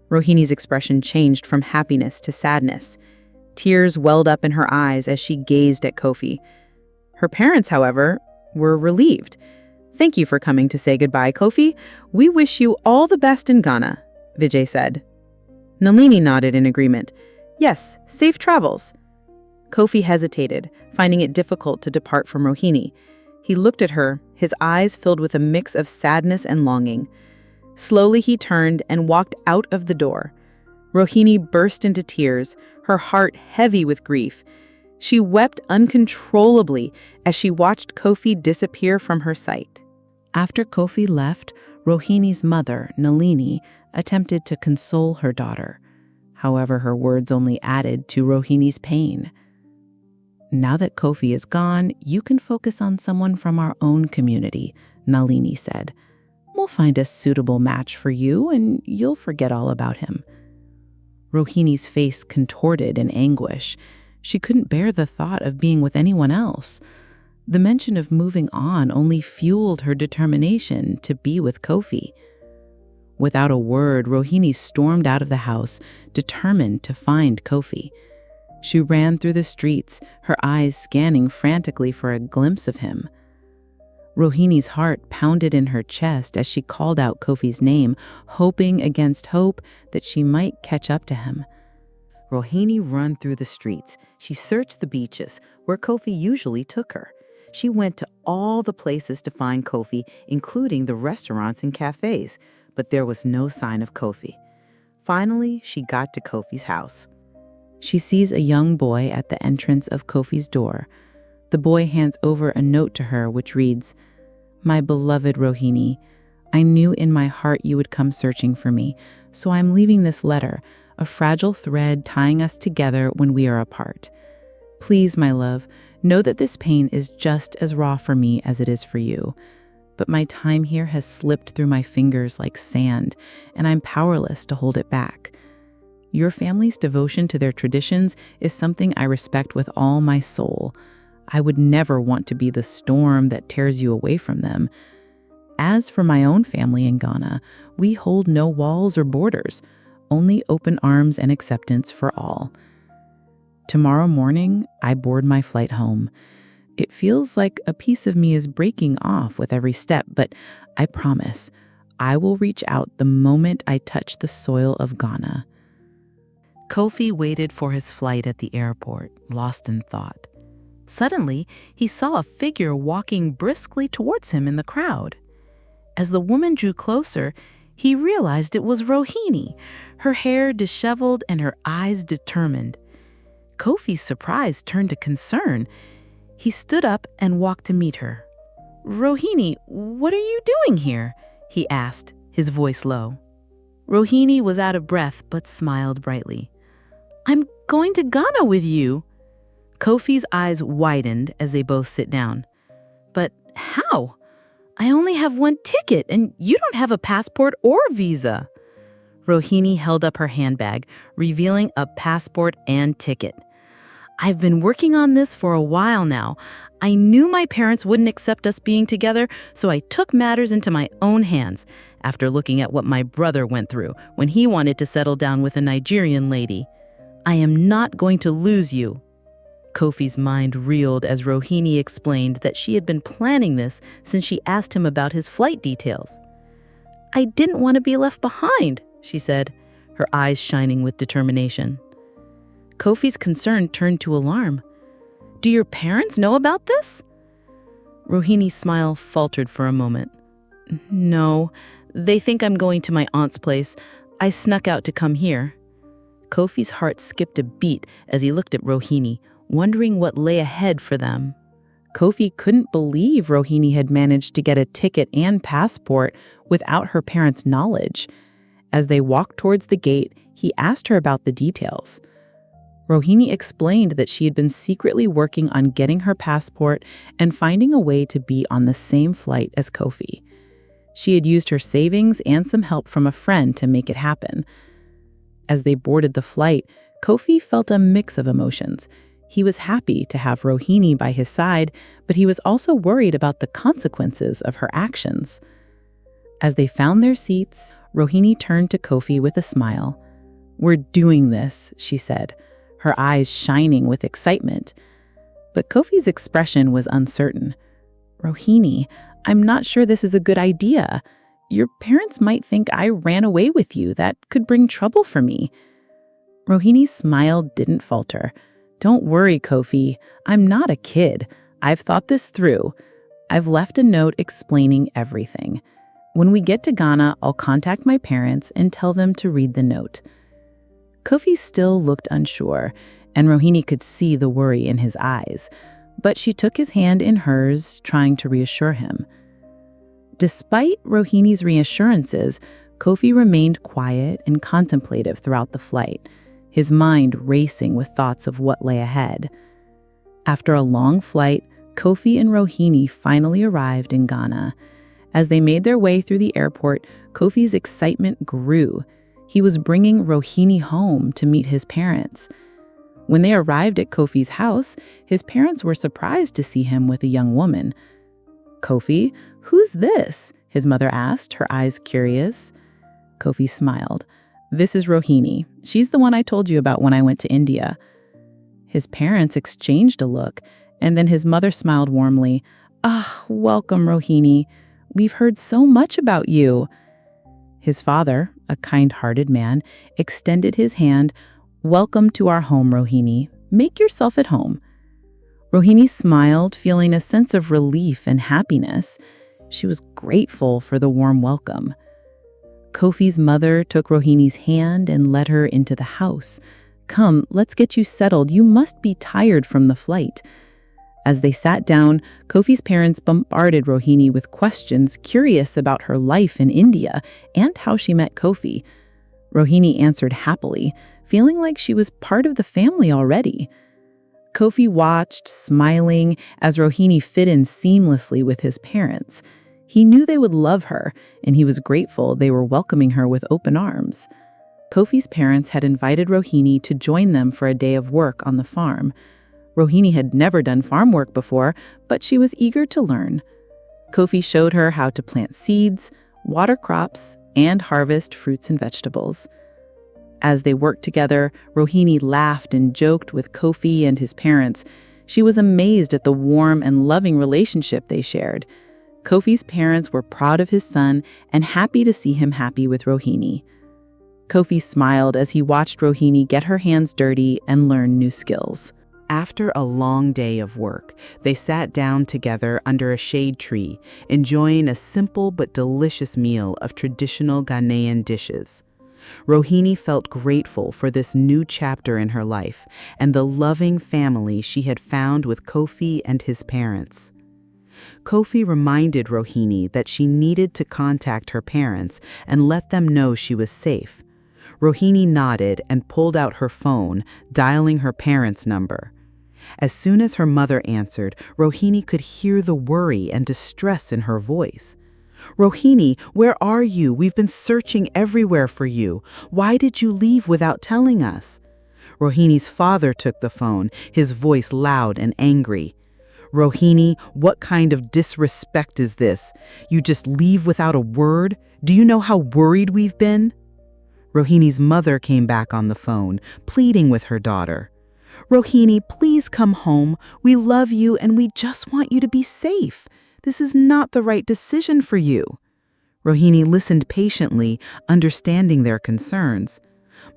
Rohini's expression changed from happiness to sadness. Tears welled up in her eyes as she gazed at Kofi. Her parents, however, were relieved. Thank you for coming to say goodbye, Kofi. We wish you all the best in Ghana, Vijay said. Nalini nodded in agreement. Yes, safe travels. Kofi hesitated, finding it difficult to depart from Rohini. He looked at her, his eyes filled with a mix of sadness and longing. Slowly he turned and walked out of the door. Rohini burst into tears, her heart heavy with grief. She wept uncontrollably as she watched Kofi disappear from her sight. After Kofi left, Rohini's mother, Nalini, attempted to console her daughter. However, her words only added to Rohini's pain. Now that Kofi is gone, you can focus on someone from our own community, Nalini said. We'll find a suitable match for you and you'll forget all about him. Rohini's face contorted in anguish. She couldn't bear the thought of being with anyone else. The mention of moving on only fueled her determination to be with Kofi. Without a word, Rohini stormed out of the house, determined to find Kofi. She ran through the streets, her eyes scanning frantically for a glimpse of him. Rohini's heart pounded in her chest as she called out Kofi's name, hoping against hope that she might catch up to him. Rohini ran through the streets. She searched the beaches, where Kofi usually took her. She went to all the places to find Kofi, including the restaurants and cafes, but there was no sign of Kofi. Finally, she got to Kofi's house. She sees a young boy at the entrance of Kofi's door. The boy hands over a note to her which reads, "My beloved Rohini, I knew in my heart you would come searching for me, so I'm leaving this letter, a fragile thread tying us together when we are apart. Please, my love, know that this pain is just as raw for me as it is for you. But my time here has slipped through my fingers like sand, and I'm powerless to hold it back. Your family's devotion to their traditions is something I respect with all my soul. I would never want to be the storm that tears you away from them. As for my own family in Ghana, we hold no walls or borders, only open arms and acceptance for all. Tomorrow morning, I board my flight home. It feels like a piece of me is breaking off with every step, but I promise I will reach out the moment I touch the soil of Ghana." Kofi waited for his flight at the airport, lost in thought. Suddenly, he saw a figure walking briskly towards him in the crowd. As the woman drew closer, he realized it was Rohini, her hair disheveled and her eyes determined. Kofi's surprise turned to concern. He stood up and walked to meet her. "Rohini, what are you doing here?" he asked, his voice low. Rohini was out of breath but smiled brightly. "I'm going to Ghana with you." Kofi's eyes widened as they both sit down. "But how? I only have one ticket and you don't have a passport or visa." Rohini held up her handbag, revealing a passport and ticket. "I've been working on this for a while now. I knew my parents wouldn't accept us being together, so I took matters into my own hands after looking at what my brother went through when he wanted to settle down with a Nigerian lady. I am not going to lose you." Kofi's mind reeled as Rohini explained that she had been planning this since she asked him about his flight details. "I didn't want to be left behind," she said, her eyes shining with determination. Kofi's concern turned to alarm. "Do your parents know about this?" Rohini's smile faltered for a moment. "No, they think I'm going to my aunt's place. I snuck out to come here." Kofi's heart skipped a beat as he looked at Rohini, wondering what lay ahead for them. Kofi couldn't believe Rohini had managed to get a ticket and passport without her parents' knowledge. As they walked towards the gate, he asked her about the details. Rohini explained that she had been secretly working on getting her passport and finding a way to be on the same flight as Kofi. She had used her savings and some help from a friend to make it happen. As they boarded the flight, Kofi felt a mix of emotions. He was happy to have Rohini by his side, but he was also worried about the consequences of her actions. As they found their seats, Rohini turned to Kofi with a smile. "We're doing this," she said, her eyes shining with excitement. But Kofi's expression was uncertain. "Rohini, I'm not sure this is a good idea. Your parents might think I ran away with you. That could bring trouble for me." Rohini's smile didn't falter. "Don't worry, Kofi. I'm not a kid. I've thought this through. I've left a note explaining everything. When we get to Ghana, I'll contact my parents and tell them to read the note." Kofi still looked unsure, and Rohini could see the worry in his eyes, but she took his hand in hers, trying to reassure him. Despite Rohini's reassurances, Kofi remained quiet and contemplative throughout the flight, his mind racing with thoughts of what lay ahead. After a long flight, Kofi and Rohini finally arrived in Ghana. As they made their way through the airport, Kofi's excitement grew. He was bringing Rohini home to meet his parents. When they arrived at Kofi's house, his parents were surprised to see him with a young woman. "Kofi, who's this?" his mother asked, her eyes curious. Kofi smiled. "This is Rohini. She's the one I told you about when I went to India." His parents exchanged a look, and then his mother smiled warmly. "Ah, welcome, Rohini. We've heard so much about you." His father, a kind-hearted man, extended his hand. "Welcome to our home, Rohini. Make yourself at home." Rohini smiled, feeling a sense of relief and happiness. She was grateful for the warm welcome. Kofi's mother took Rohini's hand and led her into the house. "Come, let's get you settled. You must be tired from the flight." As they sat down, Kofi's parents bombarded Rohini with questions, curious about her life in India and how she met Kofi. Rohini answered happily, feeling like she was part of the family already. Kofi watched, smiling, as Rohini fit in seamlessly with his parents. He knew they would love her, and he was grateful they were welcoming her with open arms. Kofi's parents had invited Rohini to join them for a day of work on the farm. Rohini had never done farm work before, but she was eager to learn. Kofi showed her how to plant seeds, water crops, and harvest fruits and vegetables. As they worked together, Rohini laughed and joked with Kofi and his parents. She was amazed at the warm and loving relationship they shared. Kofi's parents were proud of his son and happy to see him happy with Rohini. Kofi smiled as he watched Rohini get her hands dirty and learn new skills. After a long day of work, they sat down together under a shade tree, enjoying a simple but delicious meal of traditional Ghanaian dishes. Rohini felt grateful for this new chapter in her life and the loving family she had found with Kofi and his parents. Kofi reminded Rohini that she needed to contact her parents and let them know she was safe. Rohini nodded and pulled out her phone, dialing her parents' number. As soon as her mother answered, Rohini could hear the worry and distress in her voice. "Rohini, where are you? We've been searching everywhere for you. Why did you leave without telling us?" Rohini's father took the phone, his voice loud and angry. "Rohini, what kind of disrespect is this? You just leave without a word? Do you know how worried we've been?" Rohini's mother came back on the phone, pleading with her daughter. "Rohini, please come home. We love you and we just want you to be safe. This is not the right decision for you." Rohini listened patiently, understanding their concerns.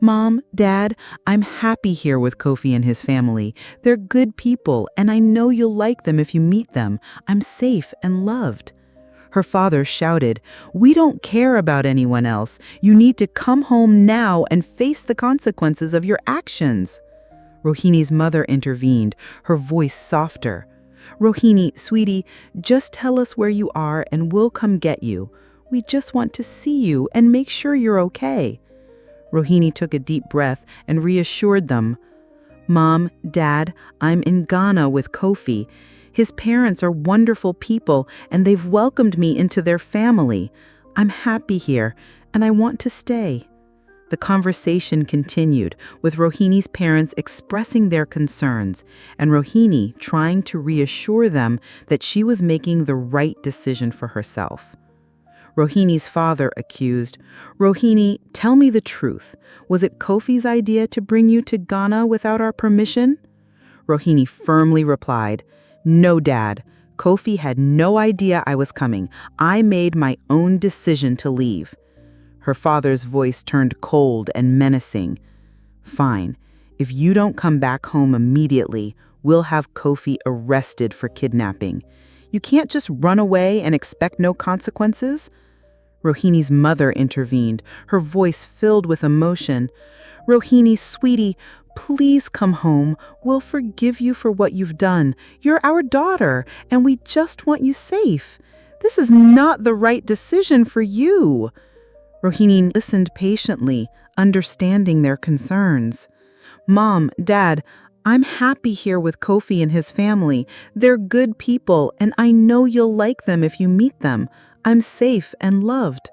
"Mom, Dad, I'm happy here with Kofi and his family. They're good people, and I know you'll like them if you meet them. I'm safe and loved." Her father shouted, "We don't care about anyone else. You need to come home now and face the consequences of your actions." Rohini's mother intervened, her voice softer. "Rohini, sweetie, just tell us where you are and we'll come get you. We just want to see you and make sure you're okay." Rohini took a deep breath and reassured them. "Mom, Dad, I'm in Ghana with Kofi. His parents are wonderful people and they've welcomed me into their family. I'm happy here and I want to stay." The conversation continued, with Rohini's parents expressing their concerns and Rohini trying to reassure them that she was making the right decision for herself. Rohini's father accused, "Rohini, tell me the truth. Was it Kofi's idea to bring you to Ghana without our permission?" Rohini firmly replied, "No, Dad. Kofi had no idea I was coming. I made my own decision to leave." Her father's voice turned cold and menacing. "Fine. If you don't come back home immediately, we'll have Kofi arrested for kidnapping. You can't just run away and expect no consequences." Rohini's mother intervened, her voice filled with emotion. "Rohini, sweetie, please come home. We'll forgive you for what you've done. You're our daughter, and we just want you safe. This is not the right decision for you." Rohini listened patiently, understanding their concerns. "Mom, Dad, I'm happy here with Kofi and his family. They're good people, and I know you'll like them if you meet them. I'm safe and loved."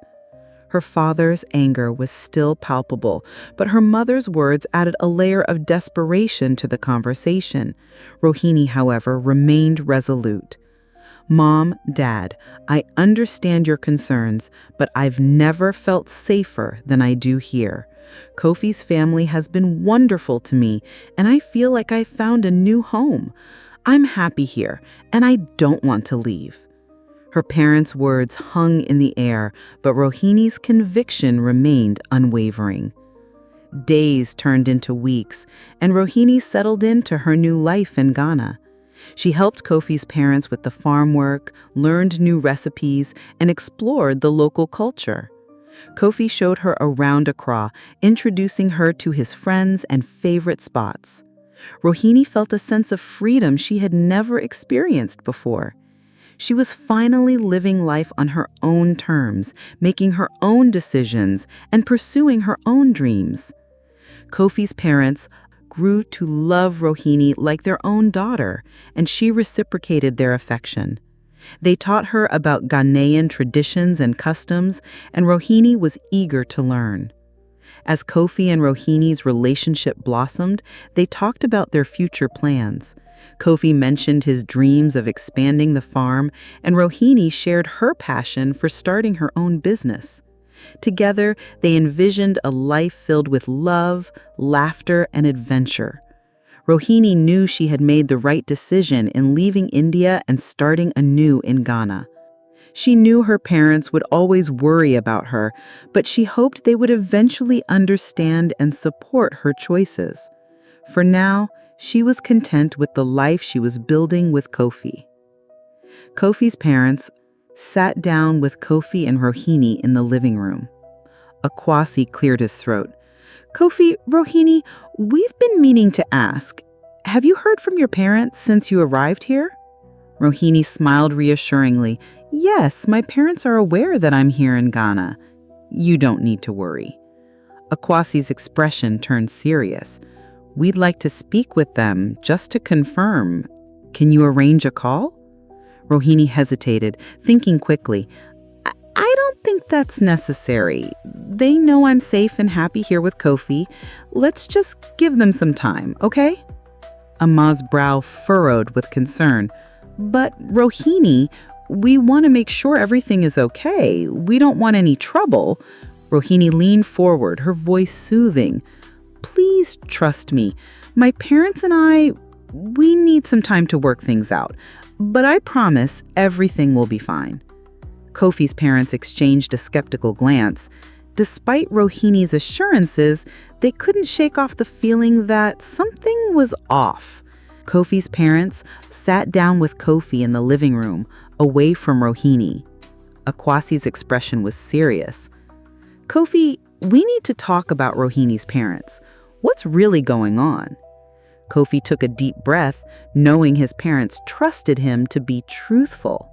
Her father's anger was still palpable, but her mother's words added a layer of desperation to the conversation. Rohini, however, remained resolute. "Mom, Dad, I understand your concerns, but I've never felt safer than I do here. Kofi's family has been wonderful to me, and I feel like I found a new home. I'm happy here, and I don't want to leave." Her parents' words hung in the air, but Rohini's conviction remained unwavering. Days turned into weeks, and Rohini settled into her new life in Ghana. She helped Kofi's parents with the farm work, learned new recipes, and explored the local culture. Kofi showed her around Accra, introducing her to his friends and favorite spots. Rohini felt a sense of freedom she had never experienced before. She was finally living life on her own terms, making her own decisions, and pursuing her own dreams. Kofi's parents grew to love Rohini like their own daughter, and she reciprocated their affection. They taught her about Ghanaian traditions and customs, and Rohini was eager to learn. As Kofi and Rohini's relationship blossomed, they talked about their future plans. Kofi mentioned his dreams of expanding the farm, and Rohini shared her passion for starting her own business. Together, they envisioned a life filled with love, laughter, and adventure. Rohini knew she had made the right decision in leaving India and starting anew in Ghana. She knew her parents would always worry about her, but she hoped they would eventually understand and support her choices. For now, she was content with the life she was building with Kofi. Kofi's parents sat down with Kofi and Rohini in the living room. Akwasi cleared his throat. Kofi, Rohini, we've been meaning to ask, have you heard from your parents since you arrived here? Rohini smiled reassuringly. Yes, my parents are aware that I'm here in Ghana. You don't need to worry. Akwasi's expression turned serious. We'd like to speak with them just to confirm. Can you arrange a call? Rohini hesitated, thinking quickly. I don't think that's necessary. They know I'm safe and happy here with Kofi. Let's just give them some time, okay? Amma's brow furrowed with concern. But Rohini, we want to make sure everything is okay. We don't want any trouble. Rohini leaned forward, her voice soothing. Please trust me. My parents and we need some time to work things out. But I promise everything will be fine. Kofi's parents exchanged a skeptical glance. Despite Rohini's assurances, they couldn't shake off the feeling that something was off. Kofi's parents sat down with Kofi in the living room, away from Rohini. Akwasi's expression was serious. Kofi, we need to talk about Rohini's parents. What's really going on? Kofi took a deep breath, knowing his parents trusted him to be truthful.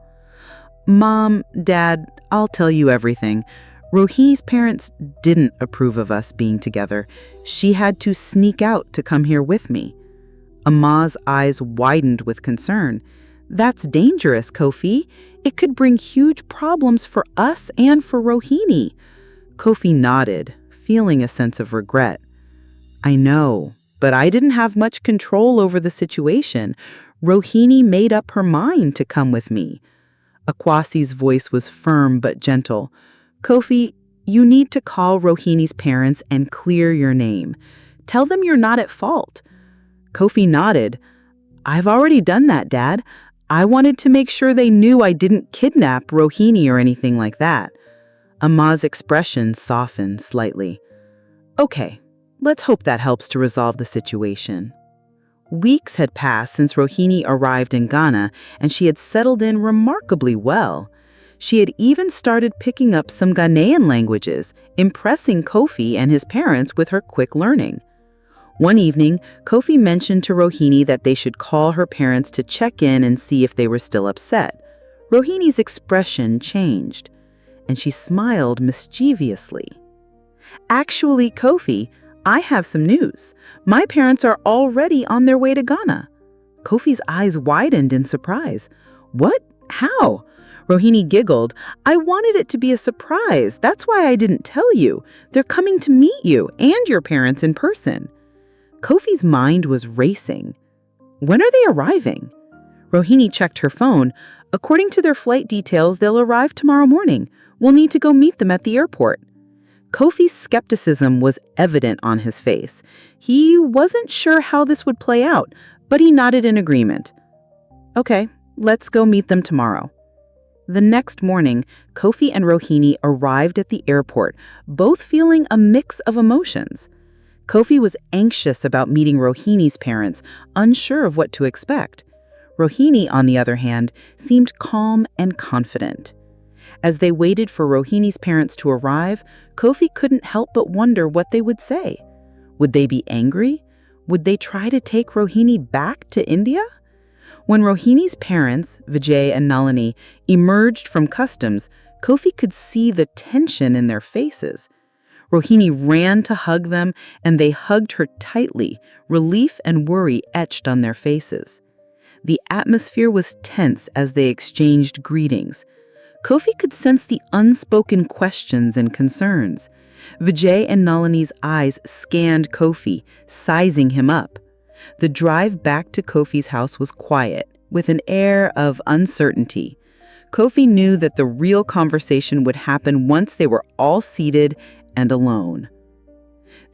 Mom, Dad, I'll tell you everything. Rohini's parents didn't approve of us being together. She had to sneak out to come here with me. Amma's eyes widened with concern. That's dangerous, Kofi. It could bring huge problems for us and for Rohini. Kofi nodded, feeling a sense of regret. I know, but I didn't have much control over the situation. Rohini made up her mind to come with me. Akwasi's voice was firm but gentle. Kofi, you need to call Rohini's parents and clear your name. Tell them you're not at fault. Kofi nodded. I've already done that, Dad. I wanted to make sure they knew I didn't kidnap Rohini or anything like that. Amma's expression softened slightly. Okay, let's hope that helps to resolve the situation. Weeks had passed since Rohini arrived in Ghana, and she had settled in remarkably well. She had even started picking up some Ghanaian languages, impressing Kofi and his parents with her quick learning. One evening, Kofi mentioned to Rohini that they should call her parents to check in and see if they were still upset. Rohini's expression changed, and she smiled mischievously. Actually, Kofi, I have some news. My parents are already on their way to Ghana. Kofi's eyes widened in surprise. What? How? Rohini giggled. I wanted it to be a surprise. That's why I didn't tell you. They're coming to meet you and your parents in person. Kofi's mind was racing. When are they arriving? Rohini checked her phone. According to their flight details, they'll arrive tomorrow morning. We'll need to go meet them at the airport. Kofi's skepticism was evident on his face. He wasn't sure how this would play out, but he nodded in agreement. Okay, let's go meet them tomorrow. The next morning, Kofi and Rohini arrived at the airport, both feeling a mix of emotions. Kofi was anxious about meeting Rohini's parents, unsure of what to expect. Rohini, on the other hand, seemed calm and confident. As they waited for Rohini's parents to arrive, Kofi couldn't help but wonder what they would say. Would they be angry? Would they try to take Rohini back to India? When Rohini's parents, Vijay and Nalini, emerged from customs, Kofi could see the tension in their faces. Rohini ran to hug them, and they hugged her tightly, relief and worry etched on their faces. The atmosphere was tense as they exchanged greetings. Kofi could sense the unspoken questions and concerns. Vijay and Nalini's eyes scanned Kofi, sizing him up. The drive back to Kofi's house was quiet, with an air of uncertainty. Kofi knew that the real conversation would happen once they were all seated and alone.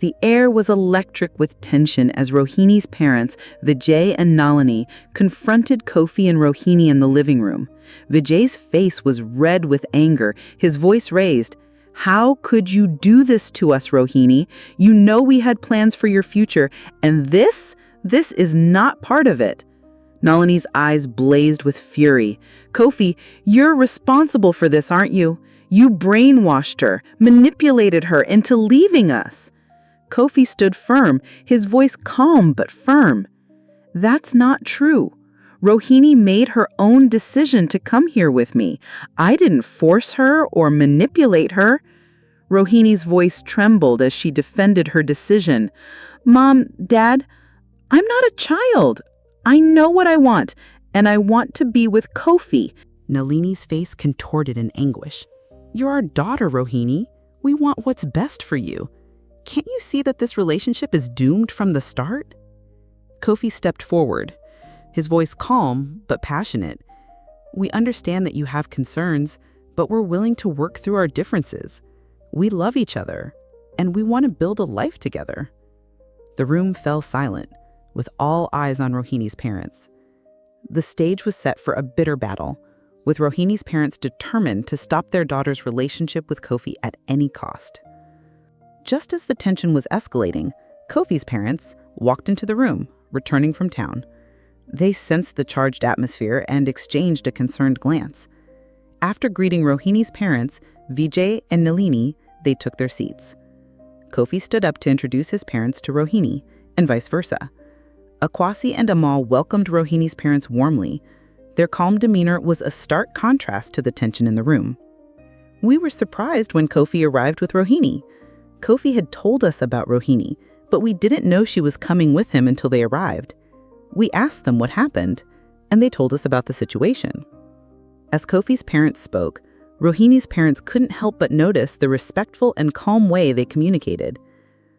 The air was electric with tension as Rohini's parents, Vijay and Nalini, confronted Kofi and Rohini in the living room. Vijay's face was red with anger, his voice raised. "How could you do this to us, Rohini? You know we had plans for your future, and this is not part of it." Nalini's eyes blazed with fury. "Kofi, you're responsible for this, aren't you? You brainwashed her, manipulated her into leaving us." Kofi stood firm, his voice calm but firm. "That's not true. Rohini made her own decision to come here with me. I didn't force her or manipulate her." Rohini's voice trembled as she defended her decision. "Mom, Dad, I'm not a child. I know what I want, and I want to be with Kofi." Nalini's face contorted in anguish. "You're our daughter, Rohini. We want what's best for you. Can't you see that this relationship is doomed from the start?" Kofi stepped forward, his voice calm but passionate. "We understand that you have concerns, but we're willing to work through our differences. We love each other, and we want to build a life together." The room fell silent, with all eyes on Rohini's parents. The stage was set for a bitter battle, with Rohini's parents determined to stop their daughter's relationship with Kofi at any cost. Just as the tension was escalating, Kofi's parents walked into the room, returning from town. They sensed the charged atmosphere and exchanged a concerned glance. After greeting Rohini's parents, Vijay and Nalini, they took their seats. Kofi stood up to introduce his parents to Rohini, and vice versa. Akwasi and Amal welcomed Rohini's parents warmly. Their calm demeanor was a stark contrast to the tension in the room. "We were surprised when Kofi arrived with Rohini. Kofi had told us about Rohini, but we didn't know she was coming with him until they arrived. We asked them what happened, and they told us about the situation." As Kofi's parents spoke, Rohini's parents couldn't help but notice the respectful and calm way they communicated.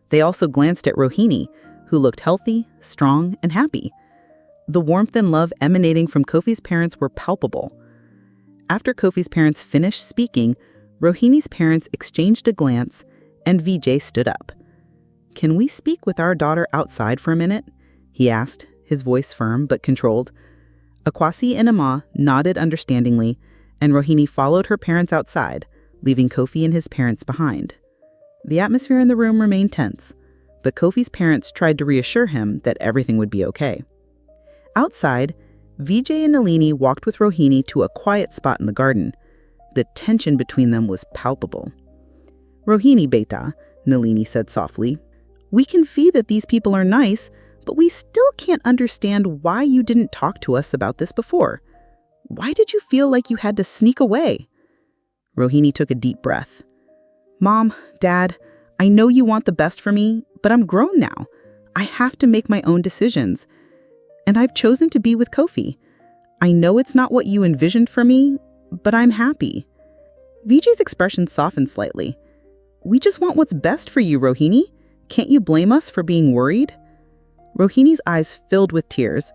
They also glanced at Rohini, who looked healthy, strong, and happy. The warmth and love emanating from Kofi's parents were palpable. After Kofi's parents finished speaking, Rohini's parents exchanged a glance, and Vijay stood up. "Can we speak with our daughter outside for a minute?" he asked, his voice firm but controlled. Akwasi and Amma nodded understandingly, and Rohini followed her parents outside, leaving Kofi and his parents behind. The atmosphere in the room remained tense, but Kofi's parents tried to reassure him that everything would be okay. Outside, Vijay and Nalini walked with Rohini to a quiet spot in the garden. The tension between them was palpable. "Rohini beta," Nalini said softly, "we can see that these people are nice, but we still can't understand why you didn't talk to us about this before. Why did you feel like you had to sneak away?" Rohini took a deep breath. "Mom, Dad, I know you want the best for me, but I'm grown now. I have to make my own decisions. And I've chosen to be with Kofi. I know it's not what you envisioned for me, but I'm happy." Vijay's expression softened slightly. "We just want what's best for you, Rohini. Can't you blame us for being worried?" Rohini's eyes filled with tears.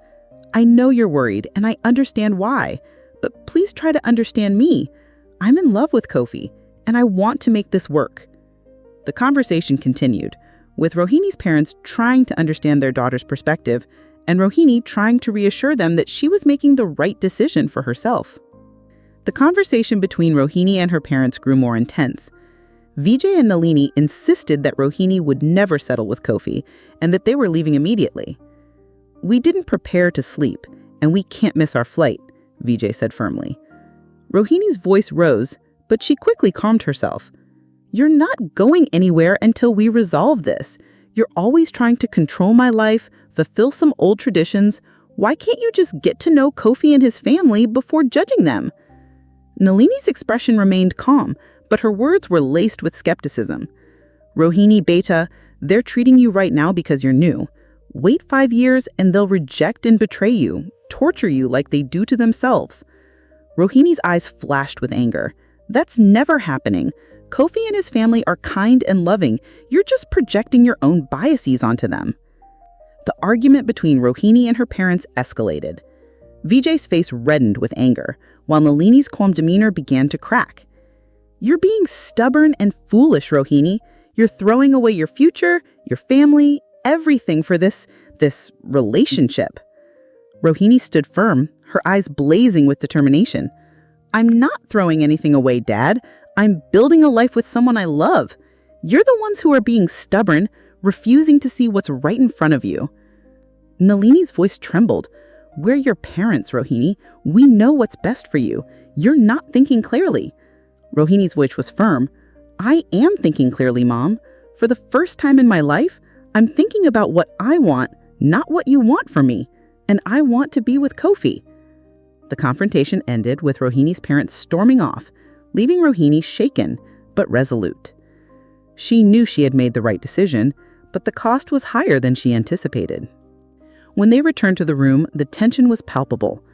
"I know you're worried, and I understand why, but please try to understand me. I'm in love with Kofi, and I want to make this work." The conversation continued, with Rohini's parents trying to understand their daughter's perspective, and Rohini trying to reassure them that she was making the right decision for herself. The conversation between Rohini and her parents grew more intense. Vijay and Nalini insisted that Rohini would never settle with Kofi and that they were leaving immediately. "We didn't prepare to sleep, and we can't miss our flight," Vijay said firmly. Rohini's voice rose, but she quickly calmed herself. "You're not going anywhere until we resolve this. You're always trying to control my life, fulfill some old traditions. Why can't you just get to know Kofi and his family before judging them?" Nalini's expression remained calm, but her words were laced with skepticism. "Rohini beta, they're treating you right now because you're new. Wait 5 years and they'll reject and betray you, torture you like they do to themselves." Rohini's eyes flashed with anger. "That's never happening. Kofi and his family are kind and loving. You're just projecting your own biases onto them." The argument between Rohini and her parents escalated. Vijay's face reddened with anger, while Nalini's calm demeanor began to crack. "You're being stubborn and foolish, Rohini. You're throwing away your future, your family, everything for this relationship. Rohini stood firm, her eyes blazing with determination. I'm not throwing anything away, Dad. I'm building a life with someone I love. You're the ones who are being stubborn, refusing to see what's right in front of you. Nalini's voice trembled. We're your parents, Rohini. We know what's best for you. You're not thinking clearly. Rohini's voice was firm. I am thinking clearly, Mom. For the first time in my life, I'm thinking about what I want, not what you want from me. And I want to be with Kofi. The confrontation ended with Rohini's parents storming off, leaving Rohini shaken but resolute. She knew she had made the right decision, but the cost was higher than she anticipated. When they returned to the room, the tension was palpable.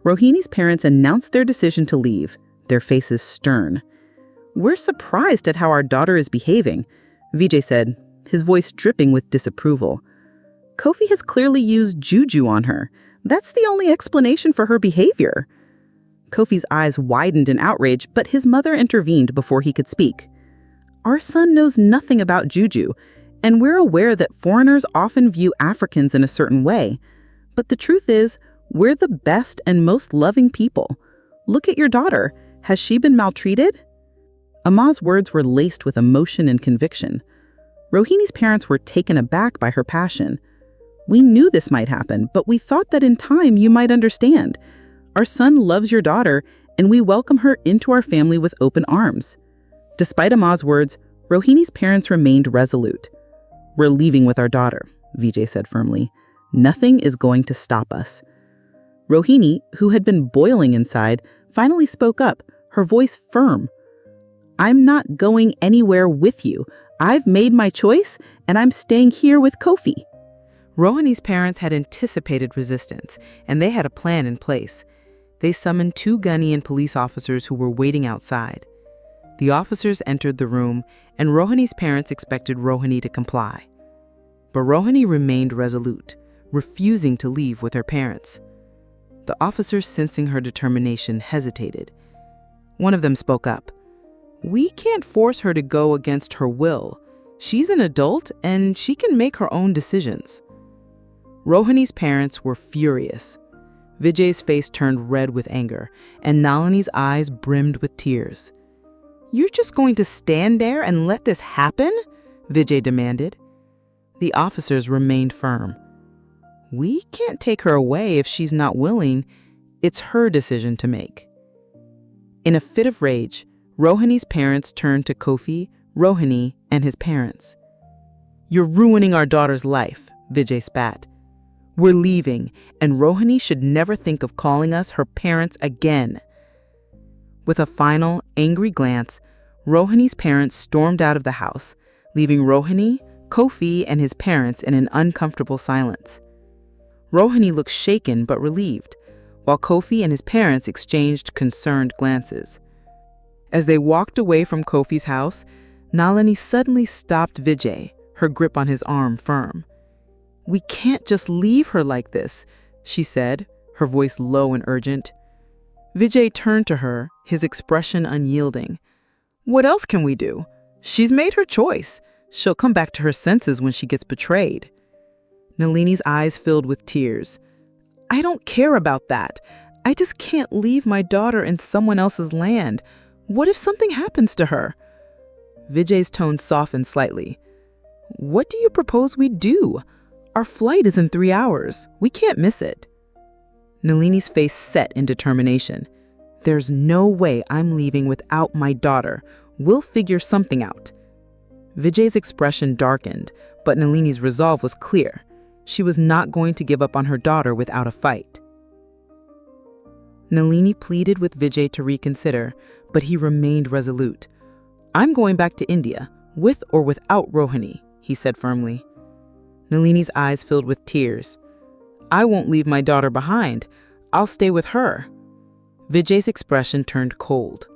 Rohini's parents announced their decision to leave, their faces stern. We're surprised at how our daughter is behaving, Vijay said, his voice dripping with disapproval. Kofi has clearly used juju on her. That's the only explanation for her behavior. Kofi's eyes widened in outrage, but his mother intervened before he could speak. Our son knows nothing about juju, and we're aware that foreigners often view Africans in a certain way. But the truth is, we're the best and most loving people. Look at your daughter. Has she been maltreated? Amma's words were laced with emotion and conviction. Rohini's parents were taken aback by her passion. We knew this might happen, but we thought that in time you might understand. Our son loves your daughter, and we welcome her into our family with open arms. Despite Amma's words, Rohini's parents remained resolute. We're leaving with our daughter, Vijay said firmly. Nothing is going to stop us. Rohini, who had been boiling inside, finally spoke up, her voice firm. I'm not going anywhere with you. I've made my choice, and I'm staying here with Kofi. Rohini's parents had anticipated resistance, and they had a plan in place. They summoned 2 Ghanaian police officers who were waiting outside. The officers entered the room, and Rohini's parents expected Rohini to comply. But Rohini remained resolute, refusing to leave with her parents. The officers, sensing her determination, hesitated. One of them spoke up. We can't force her to go against her will. She's an adult, and she can make her own decisions. Rohini's parents were furious. Vijay's face turned red with anger, and Nalini's eyes brimmed with tears. You're just going to stand there and let this happen? Vijay demanded. The officers remained firm. We can't take her away if she's not willing. It's her decision to make. In a fit of rage, Rohini's parents turned to Kofi, Rohini, and his parents. You're ruining our daughter's life, Vijay spat. We're leaving, and Rohini should never think of calling us her parents again. With a final, angry glance, Rohini's parents stormed out of the house, leaving Rohini, Kofi, and his parents in an uncomfortable silence. Rohini looked shaken but relieved, while Kofi and his parents exchanged concerned glances. As they walked away from Kofi's house, Nalini suddenly stopped Vijay, her grip on his arm firm. We can't just leave her like this, she said, her voice low and urgent. Vijay turned to her, his expression unyielding. What else can we do? She's made her choice. She'll come back to her senses when she gets betrayed. Nalini's eyes filled with tears. I don't care about that. I just can't leave my daughter in someone else's land. What if something happens to her? Vijay's tone softened slightly. What do you propose we do? Our flight is in 3 hours. We can't miss it. Nalini's face set in determination. There's no way I'm leaving without my daughter. We'll figure something out. Vijay's expression darkened, but Nalini's resolve was clear. She was not going to give up on her daughter without a fight. Nalini pleaded with Vijay to reconsider, but he remained resolute. I'm going back to India, with or without Rohini, he said firmly. Nalini's eyes filled with tears. I won't leave my daughter behind. I'll stay with her. Vijay's expression turned cold.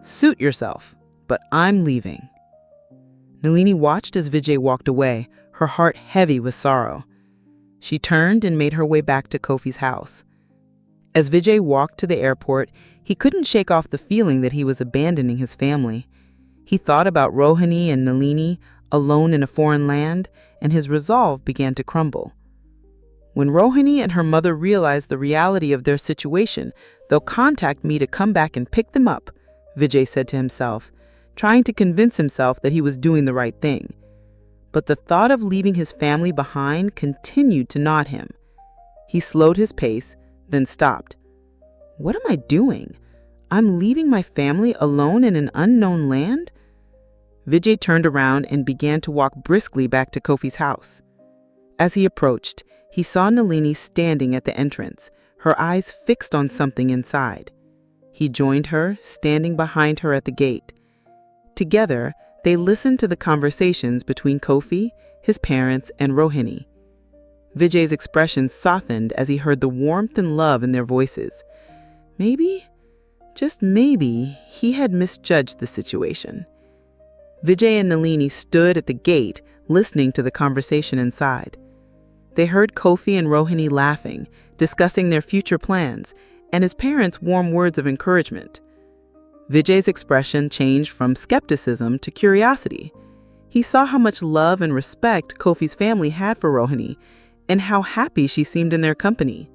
Suit yourself, but I'm leaving. Nalini watched as Vijay walked away, her heart heavy with sorrow. She turned and made her way back to Kofi's house. As Vijay walked to the airport, he couldn't shake off the feeling that he was abandoning his family. He thought about Rohini and Nalini, alone in a foreign land, and his resolve began to crumble. When Rohini and her mother realize the reality of their situation, they'll contact me to come back and pick them up, Vijay said to himself, trying to convince himself that he was doing the right thing. But the thought of leaving his family behind continued to gnaw him. He slowed his pace, then stopped. What am I doing? I'm leaving my family alone in an unknown land? Vijay turned around and began to walk briskly back to Kofi's house. As he approached, he saw Nalini standing at the entrance, her eyes fixed on something inside. He joined her, standing behind her at the gate. Together, they listened to the conversations between Kofi, his parents, and Rohini. Vijay's expression softened as he heard the warmth and love in their voices. Maybe, just maybe, he had misjudged the situation. Vijay and Nalini stood at the gate, listening to the conversation inside. They heard Kofi and Rohini laughing, discussing their future plans, and his parents' warm words of encouragement. Vijay's expression changed from skepticism to curiosity. He saw how much love and respect Kofi's family had for Rohini, and how happy she seemed in their company.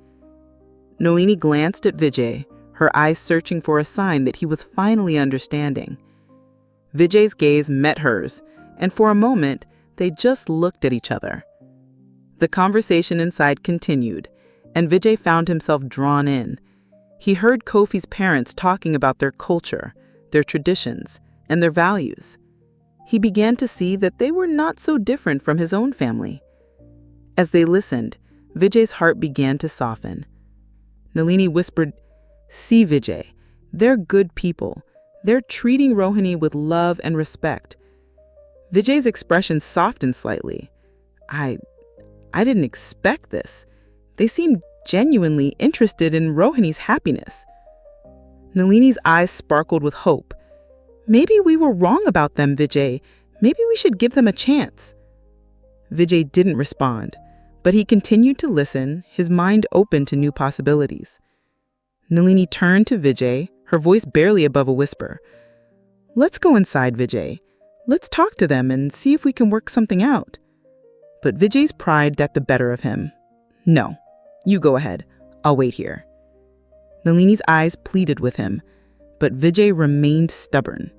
Nalini glanced at Vijay, her eyes searching for a sign that he was finally understanding. Vijay's gaze met hers, and for a moment, they just looked at each other. The conversation inside continued, and Vijay found himself drawn in. He heard Kofi's parents talking about their culture, their traditions, and their values. He began to see that they were not so different from his own family. As they listened, Vijay's heart began to soften. Nalini whispered, "See, Vijay, they're good people. They're treating Rohini with love and respect." Vijay's expression softened slightly. I didn't expect this. They seemed genuinely interested in Rohini's happiness. Nalini's eyes sparkled with hope. Maybe we were wrong about them, Vijay. Maybe we should give them a chance. Vijay didn't respond, but he continued to listen, his mind open to new possibilities. Nalini turned to Vijay, her voice barely above a whisper. "Let's go inside, Vijay. Let's talk to them and see if we can work something out." But Vijay's pride got the better of him. "No, you go ahead. I'll wait here." Nalini's eyes pleaded with him, but Vijay remained stubborn.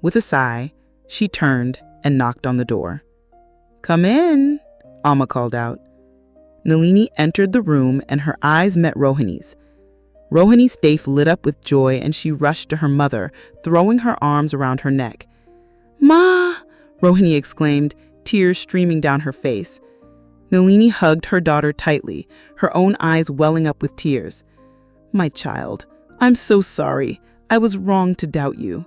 With a sigh, she turned and knocked on the door. "Come in," Amma called out. Nalini entered the room and her eyes met Rohini's. Rohini's face lit up with joy and she rushed to her mother, throwing her arms around her neck. "Ma!" Rohini exclaimed, tears streaming down her face. Nalini hugged her daughter tightly, her own eyes welling up with tears. "My child, I'm so sorry. I was wrong to doubt you."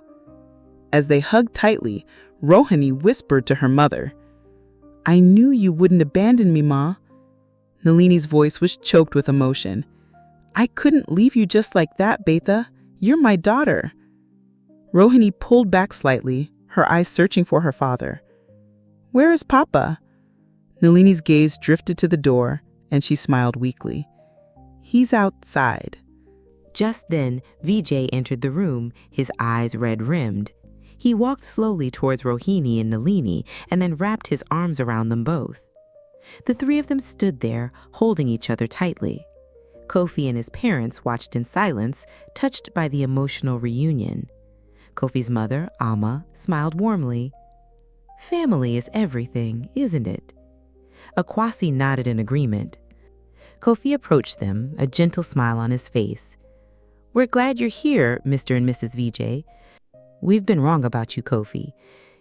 As they hugged tightly, Rohini whispered to her mother, "I knew you wouldn't abandon me, Ma." Nalini's voice was choked with emotion. "I couldn't leave you just like that, Betha. You're my daughter." Rohini pulled back slightly, her eyes searching for her father. "Where is Papa?" Nalini's gaze drifted to the door, and she smiled weakly. "He's outside." Just then, Vijay entered the room, his eyes red-rimmed. He walked slowly towards Rohini and Nalini and then wrapped his arms around them both. The three of them stood there, holding each other tightly. Kofi and his parents watched in silence, touched by the emotional reunion. Kofi's mother, Amma, smiled warmly. "Family is everything, isn't it?" Akwasi nodded in agreement. Kofi approached them, a gentle smile on his face. "We're glad you're here, Mr. and Mrs. Vijay. We've been wrong about you, Kofi.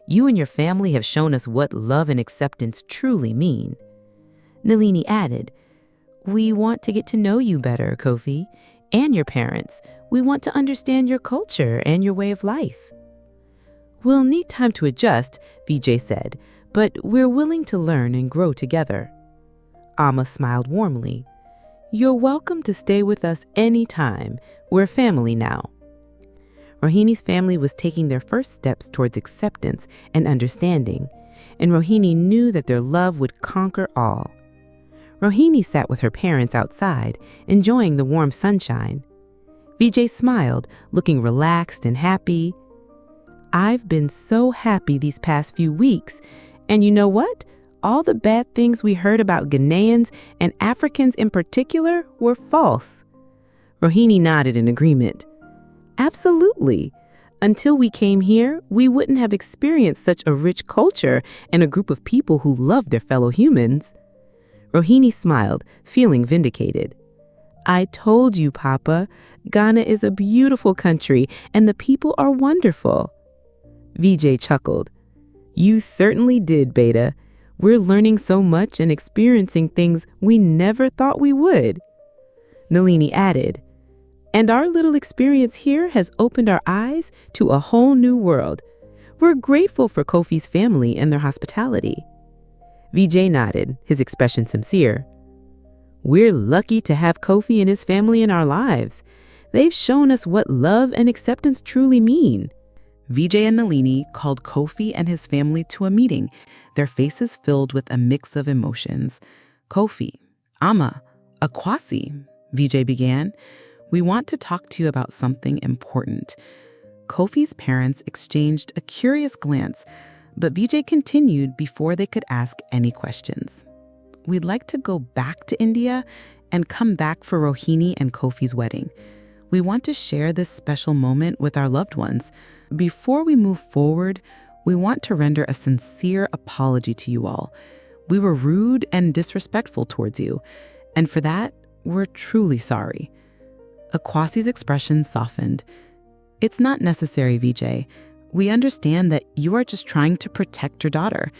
You and your family have shown us what love and acceptance truly mean." Nalini added, "We want to get to know you better, Kofi, and your parents. We want to understand your culture and your way of life." "We'll need time to adjust," Vijay said, "but we're willing to learn and grow together." Amma smiled warmly. "You're welcome to stay with us anytime. We're family now." Rohini's family was taking their first steps towards acceptance and understanding, and Rohini knew that their love would conquer all. Rohini sat with her parents outside, enjoying the warm sunshine. Vijay smiled, looking relaxed and happy. I've been so happy these past few weeks. And you know what? All the bad things we heard about Ghanaians and Africans in particular were false. Rohini nodded in agreement. Absolutely. Until we came here, we wouldn't have experienced such a rich culture and a group of people who love their fellow humans. Rohini smiled, feeling vindicated. I told you, Papa, Ghana is a beautiful country and the people are wonderful. Vijay chuckled. You certainly did, Beta. We're learning so much and experiencing things we never thought we would. Nalini added, and our little experience here has opened our eyes to a whole new world. We're grateful for Kofi's family and their hospitality. Vijay nodded, his expression sincere. We're lucky to have Kofi and his family in our lives. They've shown us what love and acceptance truly mean. Vijay and Nalini called Kofi and his family to a meeting, their faces filled with a mix of emotions. Kofi, Ama, Akwasi, Vijay began. We want to talk to you about something important. Kofi's parents exchanged a curious glance, but Vijay continued before they could ask any questions. We'd like to go back to India and come back for Rohini and Kofi's wedding. We want to share this special moment with our loved ones. Before we move forward, we want to render a sincere apology to you all. We were rude and disrespectful towards you, and for that, we're truly sorry. Akwasi's expression softened. It's not necessary, Vijay. We understand that you are just trying to protect your daughter.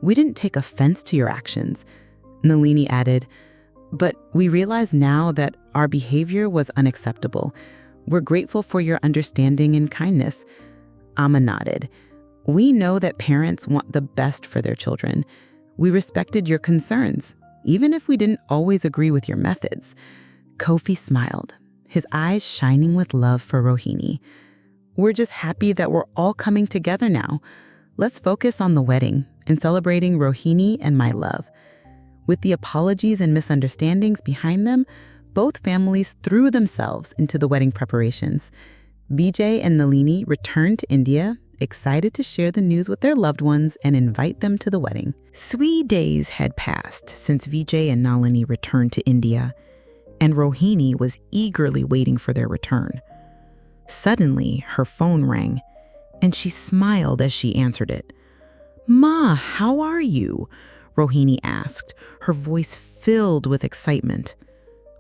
We didn't take offense to your actions. Nalini added, but we realize now that our behavior was unacceptable. We're grateful for your understanding and kindness. Amma nodded. We know that parents want the best for their children. We respected your concerns, even if we didn't always agree with your methods. Kofi smiled, his eyes shining with love for Rohini. We're just happy that we're all coming together now. Let's focus on the wedding and celebrating Rohini and my love. With the apologies and misunderstandings behind them, both families threw themselves into the wedding preparations. Vijay and Nalini returned to India, excited to share the news with their loved ones and invite them to the wedding. 3 days had passed since Vijay and Nalini returned to India, and Rohini was eagerly waiting for their return. Suddenly, her phone rang, and she smiled as she answered it. Ma, how are you? Rohini asked, her voice filled with excitement.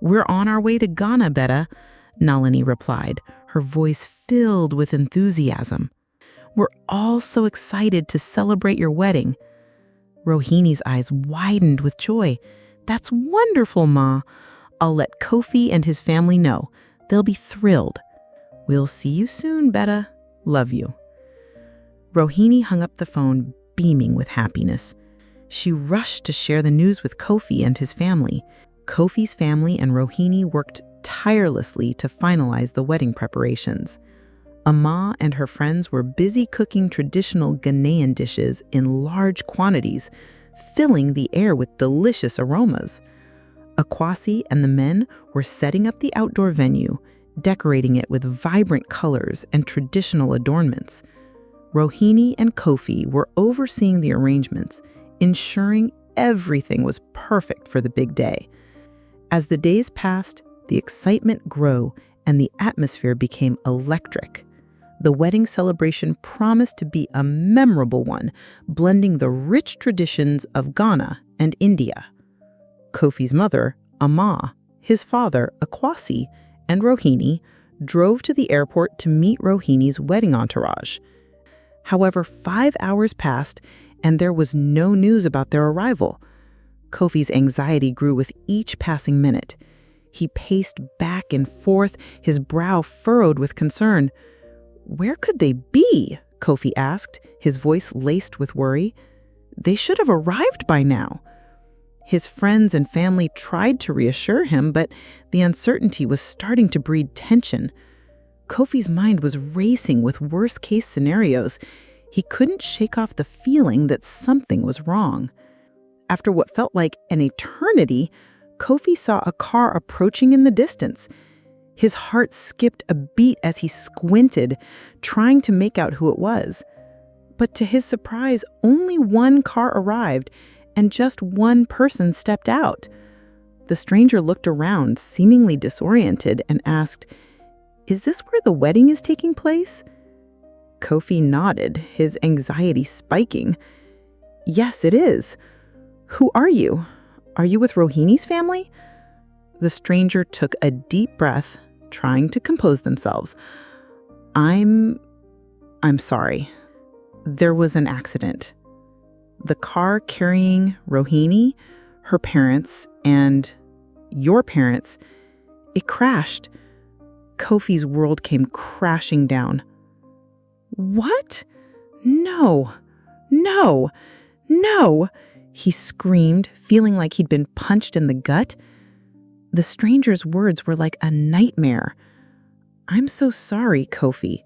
We're on our way to Ghana, Beta, Nalini replied, her voice filled with enthusiasm. We're all so excited to celebrate your wedding. Rohini's eyes widened with joy. That's wonderful, Ma. I'll let Kofi and his family know. They'll be thrilled. We'll see you soon, Beta. Love you. Rohini hung up the phone, beaming with happiness. She rushed to share the news with Kofi and his family. Kofi's family and Rohini worked tirelessly to finalize the wedding preparations. Amma and her friends were busy cooking traditional Ghanaian dishes in large quantities, filling the air with delicious aromas. Akwasi and the men were setting up the outdoor venue, decorating it with vibrant colors and traditional adornments. Rohini and Kofi were overseeing the arrangements, ensuring everything was perfect for the big day. As the days passed, the excitement grew and the atmosphere became electric. The wedding celebration promised to be a memorable one, blending the rich traditions of Ghana and India. Kofi's mother, Amma, his father, Akwasi, and Rohini drove to the airport to meet Rohini's wedding entourage. However, 5 hours passed and there was no news about their arrival. Kofi's anxiety grew with each passing minute. He paced back and forth, his brow furrowed with concern. Where could they be? Kofi asked, his voice laced with worry. They should have arrived by now. His friends and family tried to reassure him, but the uncertainty was starting to breed tension. Kofi's mind was racing with worst-case scenarios. He couldn't shake off the feeling that something was wrong. After what felt like an eternity, Kofi saw a car approaching in the distance. His heart skipped a beat as he squinted, trying to make out who it was. But to his surprise, only one car arrived, and just one person stepped out. The stranger looked around, seemingly disoriented, and asked, "Is this where the wedding is taking place?" Kofi nodded, his anxiety spiking. "Yes, it is. Who are you? Are you with Rohini's family?" The stranger took a deep breath, trying to compose themselves. I'm sorry. There was an accident. The car carrying Rohini, her parents, and your parents, it crashed. Kofi's world came crashing down. "What? No, no, no!" he screamed, feeling like he'd been punched in the gut. The stranger's words were like a nightmare. "I'm so sorry, Kofi.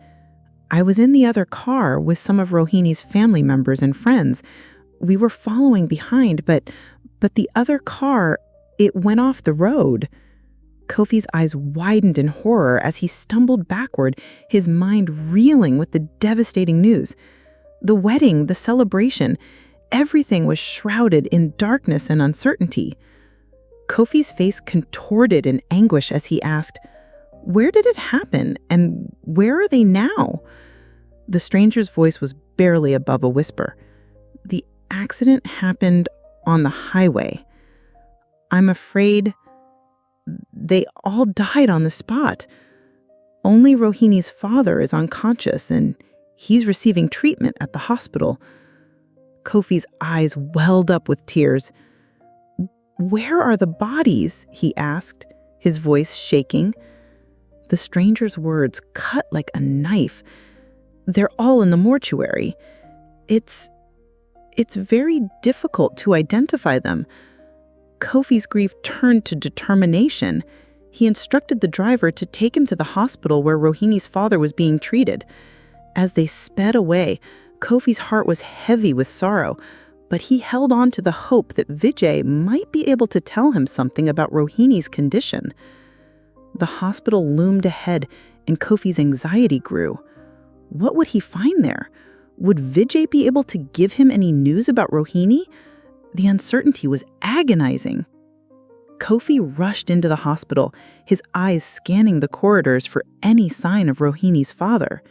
I was in the other car with some of Rohini's family members and friends. We were following behind, but the other car, it went off the road." Kofi's eyes widened in horror as he stumbled backward, his mind reeling with the devastating news. The wedding, the celebration, everything was shrouded in darkness and uncertainty. Kofi's face contorted in anguish as he asked, "Where did it happen, and where are they now?" The stranger's voice was barely above a whisper. "The accident happened on the highway. I'm afraid they all died on the spot. Only Rohini's father is unconscious, and he's receiving treatment at the hospital." Kofi's eyes welled up with tears. "Where are the bodies?" he asked, his voice shaking. The stranger's words cut like a knife. "They're all in the mortuary. It's very difficult to identify them." Kofi's grief turned to determination. He instructed the driver to take him to the hospital where Rohini's father was being treated. As they sped away, Kofi's heart was heavy with sorrow, but he held on to the hope that Vijay might be able to tell him something about Rohini's condition. The hospital loomed ahead, and Kofi's anxiety grew. What would he find there? Would Vijay be able to give him any news about Rohini? The uncertainty was agonizing. Kofi rushed into the hospital, his eyes scanning the corridors for any sign of Rohini's father.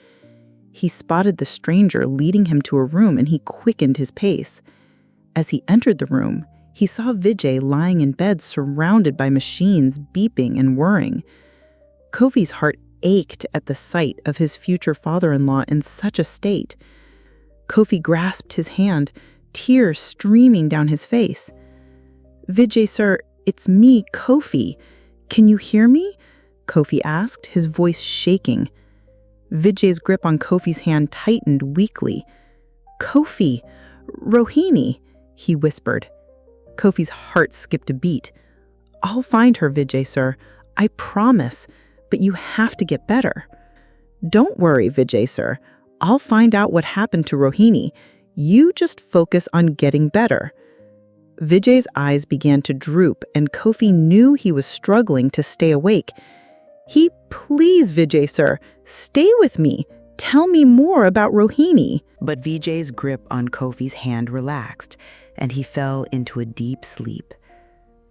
He spotted the stranger leading him to a room, and he quickened his pace. As he entered the room, he saw Vijay lying in bed surrounded by machines beeping and whirring. Kofi's heart ached at the sight of his future father-in-law in such a state. Kofi grasped his hand, tears streaming down his face. "Vijay, sir, it's me, Kofi. Can you hear me?" Kofi asked, his voice shaking. Vijay's grip on Kofi's hand tightened weakly. "Kofi, Rohini," he whispered. Kofi's heart skipped a beat. "I'll find her, Vijay, sir. I promise, but you have to get better." "Don't worry, Vijay, sir. I'll find out what happened to Rohini. You just focus on getting better." Vijay's eyes began to droop, and Kofi knew he was struggling to stay awake. "Please, Vijay, sir, stay with me. Tell me more about Rohini." But Vijay's grip on Kofi's hand relaxed, and he fell into a deep sleep.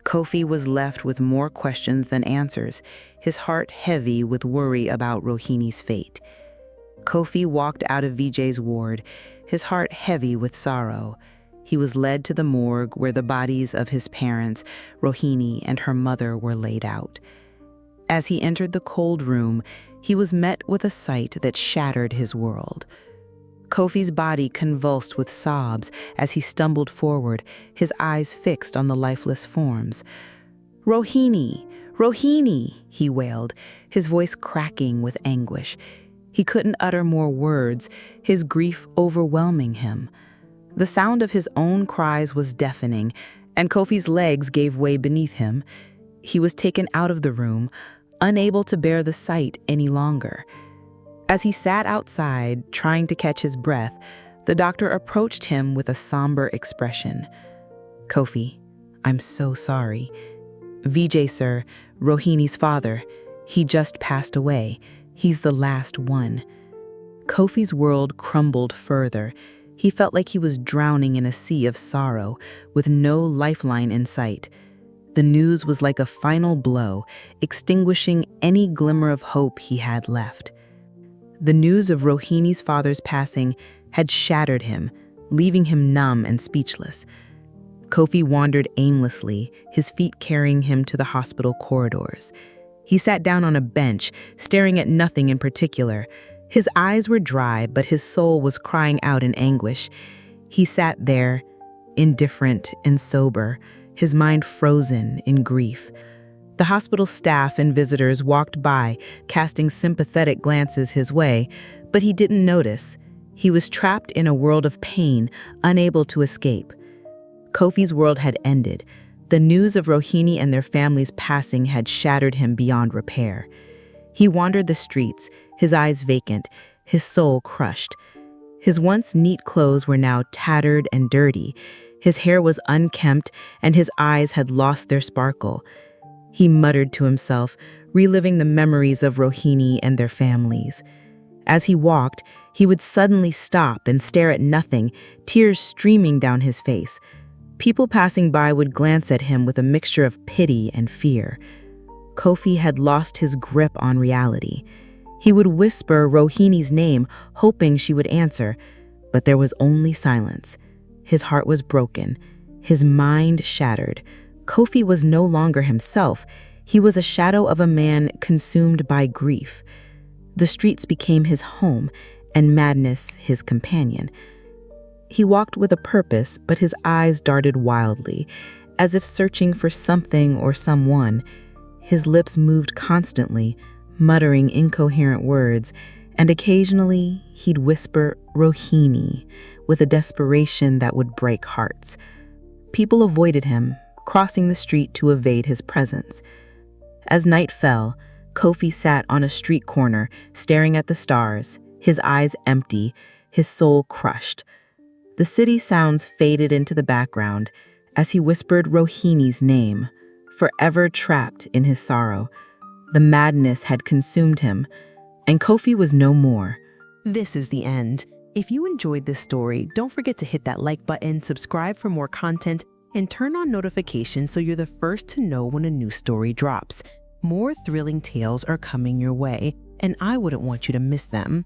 Kofi was left with more questions than answers, his heart heavy with worry about Rohini's fate. Kofi walked out of Vijay's ward, his heart heavy with sorrow. He was led to the morgue where the bodies of his parents, Rohini and her mother, were laid out. As he entered the cold room, he was met with a sight that shattered his world. Kofi's body convulsed with sobs as he stumbled forward, his eyes fixed on the lifeless forms. "Rohini! Rohini!" he wailed, his voice cracking with anguish. He couldn't utter more words, his grief overwhelming him. The sound of his own cries was deafening, and Kofi's legs gave way beneath him. He was taken out of the room, unable to bear the sight any longer. As he sat outside, trying to catch his breath, the doctor approached him with a somber expression. "Kofi, I'm so sorry. Vijay, sir, Rohini's father, He just passed away. He's the last one. Kofi's world crumbled further. He felt like he was drowning in a sea of sorrow, with no lifeline in sight. The news was like a final blow, extinguishing any glimmer of hope he had left. The news of Rohini's father's passing had shattered him, leaving him numb and speechless. Kofi wandered aimlessly, his feet carrying him to the hospital corridors. He sat down on a bench, staring at nothing in particular. His eyes were dry, but his soul was crying out in anguish. He sat there, indifferent and sober, his mind frozen in grief. The hospital staff and visitors walked by, casting sympathetic glances his way, but he didn't notice. He was trapped in a world of pain, unable to escape. Kofi's world had ended. The news of Rohini and their family's passing had shattered him beyond repair. He wandered the streets, his eyes vacant, his soul crushed. His once neat clothes were now tattered and dirty. His hair was unkempt, and his eyes had lost their sparkle. He muttered to himself, reliving the memories of Rohini and their families. As he walked, he would suddenly stop and stare at nothing, tears streaming down his face. People passing by would glance at him with a mixture of pity and fear. Kofi had lost his grip on reality. He would whisper Rohini's name, hoping she would answer, but there was only silence. His heart was broken, his mind shattered. Kofi was no longer himself. He was a shadow of a man consumed by grief. The streets became his home, and madness his companion. He walked with a purpose, but his eyes darted wildly, as if searching for something or someone. His lips moved constantly, muttering incoherent words, and occasionally he'd whisper Rohini with a desperation that would break hearts. People avoided him, crossing the street to evade his presence. As night fell, Kofi sat on a street corner, staring at the stars, his eyes empty, his soul crushed. The city sounds faded into the background as he whispered Rohini's name, forever trapped in his sorrow. The madness had consumed him, and Kofi was no more. This is the end. If you enjoyed this story, don't forget to hit that like button, subscribe for more content, and turn on notifications so you're the first to know when a new story drops. More thrilling tales are coming your way, and I wouldn't want you to miss them.